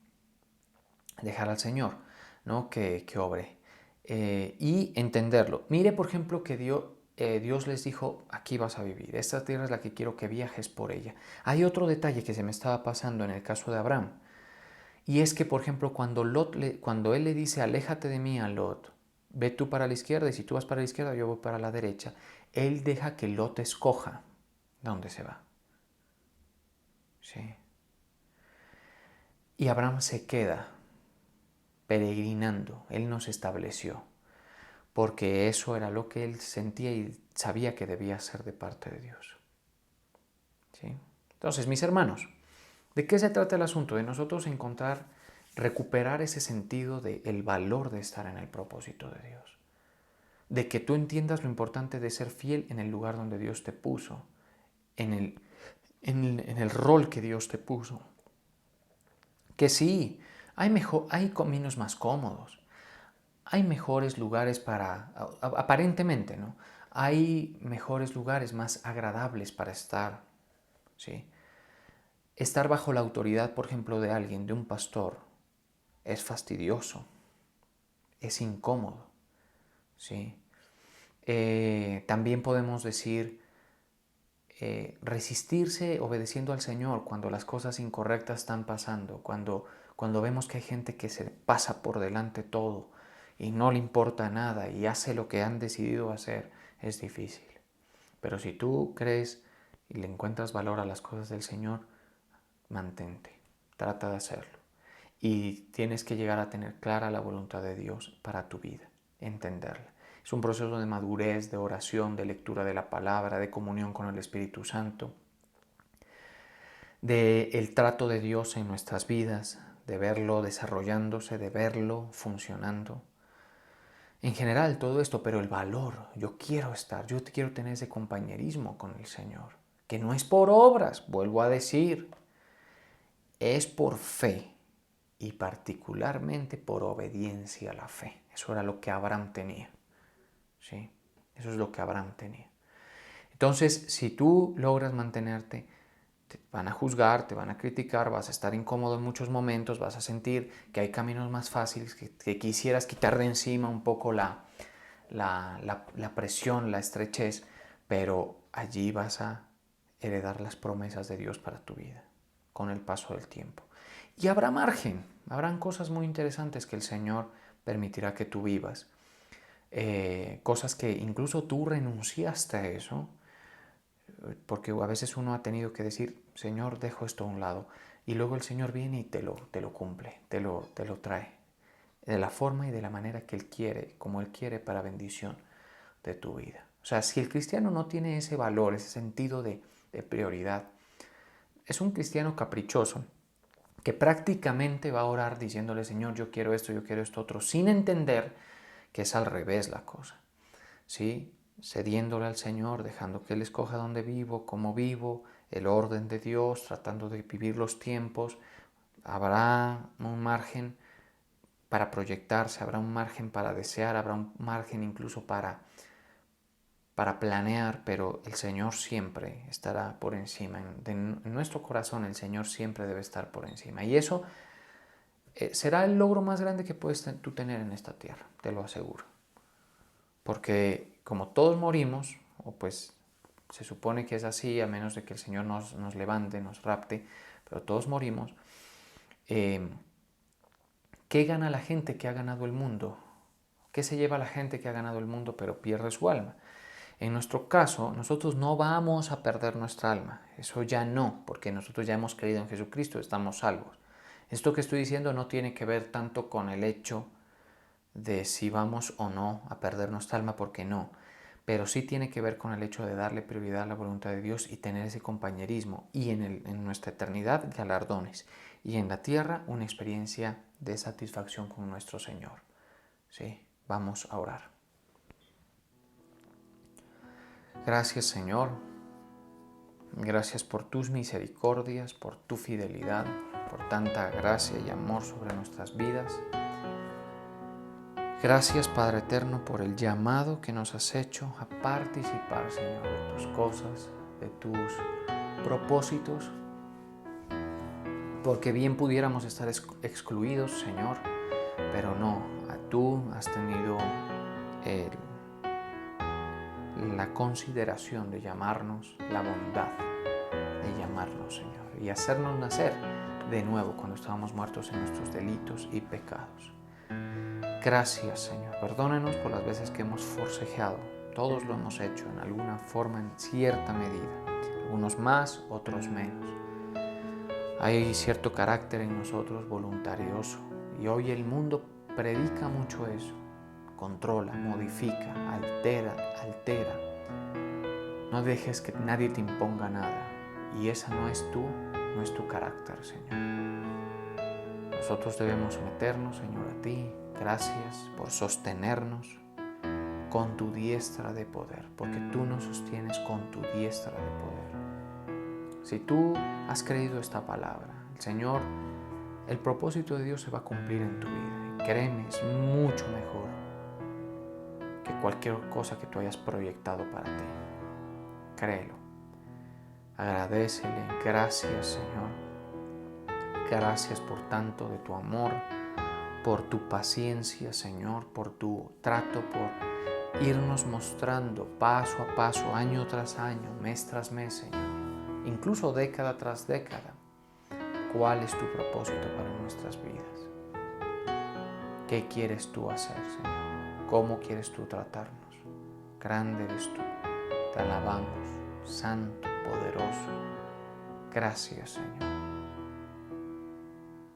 Speaker 3: dejar al Señor, ¿no? Que obre y entenderlo. Mire, por ejemplo, que Dios les dijo, aquí vas a vivir, esta tierra es la que quiero que viajes por ella. Hay otro detalle que se me estaba pasando en el caso de Abraham, y es que, por ejemplo, cuando él le dice, aléjate de mí a Lot, ve tú para la izquierda, y si tú vas para la izquierda, yo voy para la derecha, él deja que Lot escoja dónde se va. ¿Sí? Y Abraham se queda peregrinando, él no se estableció, porque eso era lo que él sentía y sabía que debía ser de parte de Dios. ¿Sí? Entonces, mis hermanos, ¿de qué se trata el asunto? De nosotros recuperar ese sentido del valor de estar en el propósito de Dios. De que tú entiendas lo importante de ser fiel en el lugar donde Dios te puso, en el rol que Dios te puso. Que sí, hay caminos más cómodos, hay mejores lugares aparentemente, ¿no? Hay mejores lugares más agradables para estar, ¿sí? Estar bajo la autoridad, por ejemplo, de alguien, de un pastor, es fastidioso, es incómodo, ¿sí? También podemos decir resistirse obedeciendo al Señor cuando las cosas incorrectas están pasando, cuando vemos que hay gente que se pasa por delante todo y no le importa nada y hace lo que han decidido hacer, es difícil. Pero si tú crees y le encuentras valor a las cosas del Señor, mantente, trata de hacerlo. Y tienes que llegar a tener clara la voluntad de Dios para tu vida, entenderla. Es un proceso de madurez, de oración, de lectura de la palabra, de comunión con el Espíritu Santo, de el trato de Dios en nuestras vidas, de verlo desarrollándose, de verlo funcionando. En general todo esto, pero el valor, yo quiero tener ese compañerismo con el Señor, que no es por obras, vuelvo a decir, es por fe y particularmente por obediencia a la fe. Eso era lo que Abraham tenía. ¿Sí? Eso es lo que Abraham tenía. Entonces, si tú logras mantenerte, te van a juzgar, te van a criticar, vas a estar incómodo en muchos momentos, vas a sentir que hay caminos más fáciles, que quisieras quitar de encima un poco la presión, la estrechez, pero allí vas a heredar las promesas de Dios para tu vida con el paso del tiempo. Y habrá margen, habrán cosas muy interesantes que el Señor permitirá que tú vivas. Cosas que incluso tú renunciaste a eso, porque a veces uno ha tenido que decir, Señor, dejo esto a un lado, y luego el Señor viene y te lo cumple, te lo trae, de la forma y de la manera que Él quiere, como Él quiere, para bendición de tu vida. O sea, si el cristiano no tiene ese valor, ese sentido de prioridad, es un cristiano caprichoso, que prácticamente va a orar diciéndole, Señor, yo quiero esto otro, sin entender que es al revés la cosa, ¿sí? Cediéndole al Señor, dejando que Él escoja dónde vivo, cómo vivo, el orden de Dios, tratando de vivir los tiempos. Habrá un margen para proyectarse, habrá un margen para desear, habrá un margen incluso para planear, pero el Señor siempre estará por encima. En nuestro corazón el Señor siempre debe estar por encima. Y eso será el logro más grande que puedes tú tener en esta tierra, te lo aseguro. Porque como todos morimos, o pues se supone que es así, a menos de que el Señor nos levante, nos rapte, pero todos morimos, ¿qué gana la gente que ha ganado el mundo? ¿Qué se lleva la gente que ha ganado el mundo pero pierde su alma? En nuestro caso, nosotros no vamos a perder nuestra alma. Eso ya no, porque nosotros ya hemos creído en Jesucristo, estamos salvos. Esto que estoy diciendo no tiene que ver tanto con el hecho de si vamos o no a perder nuestra alma, porque no. Pero sí tiene que ver con el hecho de darle prioridad a la voluntad de Dios y tener ese compañerismo. Y en nuestra eternidad, galardones. Y en la tierra, una experiencia de satisfacción con nuestro Señor. ¿Sí? Vamos a orar. Gracias, Señor. Gracias por tus misericordias, por tu fidelidad, por tanta gracia y amor sobre nuestras vidas. Gracias, Padre Eterno, por el llamado que nos has hecho a participar, Señor, de tus cosas, de tus propósitos, porque bien pudiéramos estar excluidos, Señor, pero no, tú has tenido la consideración de llamarnos, la bondad de llamarnos, Señor, y hacernos nacer de nuevo cuando estábamos muertos en nuestros delitos y pecados. Gracias, Señor. Perdónanos por las veces que hemos forcejeado. Todos lo hemos hecho en alguna forma, en cierta medida. Algunos más, otros menos. Hay cierto carácter en nosotros voluntarioso. Y hoy el mundo predica mucho eso. Controla, modifica, altera. No dejes que nadie te imponga nada. Y esa no es tu carácter, Señor. Nosotros debemos someternos, Señor, a ti. Gracias por sostenernos con tu diestra de poder, porque tú nos sostienes con tu diestra de poder. Si tú has creído esta palabra, el Señor, el propósito de Dios se va a cumplir en tu vida. Y créeme, es mucho mejor que cualquier cosa que tú hayas proyectado para ti. Créelo. Agradécele. Gracias, Señor. Gracias por tanto de tu amor, por tu paciencia, Señor, por tu trato, por irnos mostrando paso a paso, año tras año, mes tras mes, Señor, incluso década tras década, cuál es tu propósito para nuestras vidas. ¿Qué quieres tú hacer, Señor? ¿Cómo quieres tú tratarnos? Grande eres tú. Te alabamos, santo, poderoso. Gracias, Señor.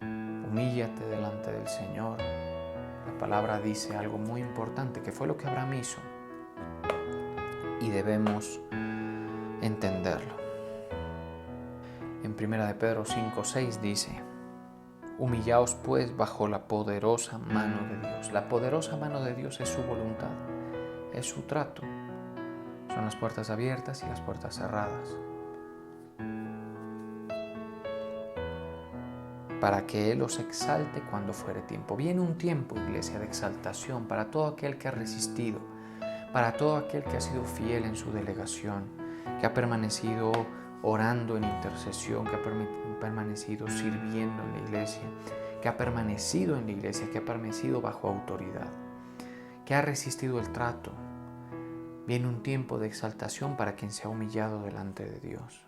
Speaker 3: Humíllate delante del Señor. La palabra dice algo muy importante, que fue lo que Abraham hizo. Y debemos entenderlo. En 1 de Pedro 5:6 dice: humillaos pues bajo la poderosa mano de Dios. La poderosa mano de Dios es su voluntad, es su trato. Son las puertas abiertas y las puertas cerradas. Para que Él os exalte cuando fuere tiempo. Viene un tiempo, iglesia, de exaltación para todo aquel que ha resistido, para todo aquel que ha sido fiel en su delegación, que ha permanecido orando en intercesión, que ha permanecido sirviendo en la iglesia, que ha permanecido en la iglesia, que ha permanecido bajo autoridad, que ha resistido el trato. Viene un tiempo de exaltación para quien se ha humillado delante de Dios.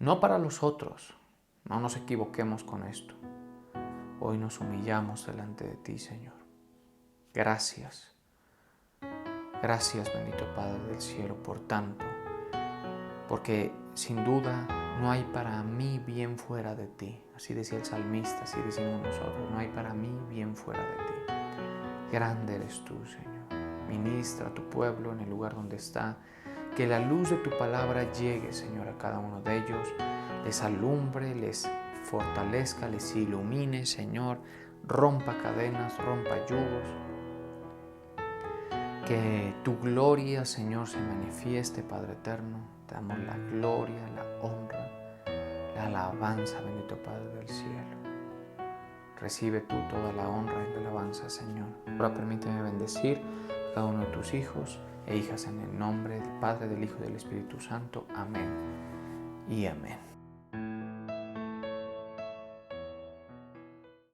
Speaker 3: No para los otros, no nos equivoquemos con esto. Hoy nos humillamos delante de ti, Señor. Gracias. Gracias, bendito Padre del cielo, por tanto, porque sin duda no hay para mí bien fuera de ti. Así decía el salmista, así decimos nosotros, no hay para mí bien fuera de ti. Grande eres tú, Señor. Ministra a tu pueblo en el lugar donde está. Que la luz de tu palabra llegue, Señor, a cada uno de ellos. Les alumbre, les fortalezca, les ilumine, Señor. Rompa cadenas, rompa yugos. Que tu gloria, Señor, se manifieste, Padre eterno. Te damos la gloria, la honra, la alabanza, bendito Padre del cielo. Recibe tú toda la honra y la alabanza, Señor. Ahora permíteme bendecir a cada uno de tus hijos e hijas en el nombre del Padre, del Hijo y del Espíritu Santo. Amén y amén.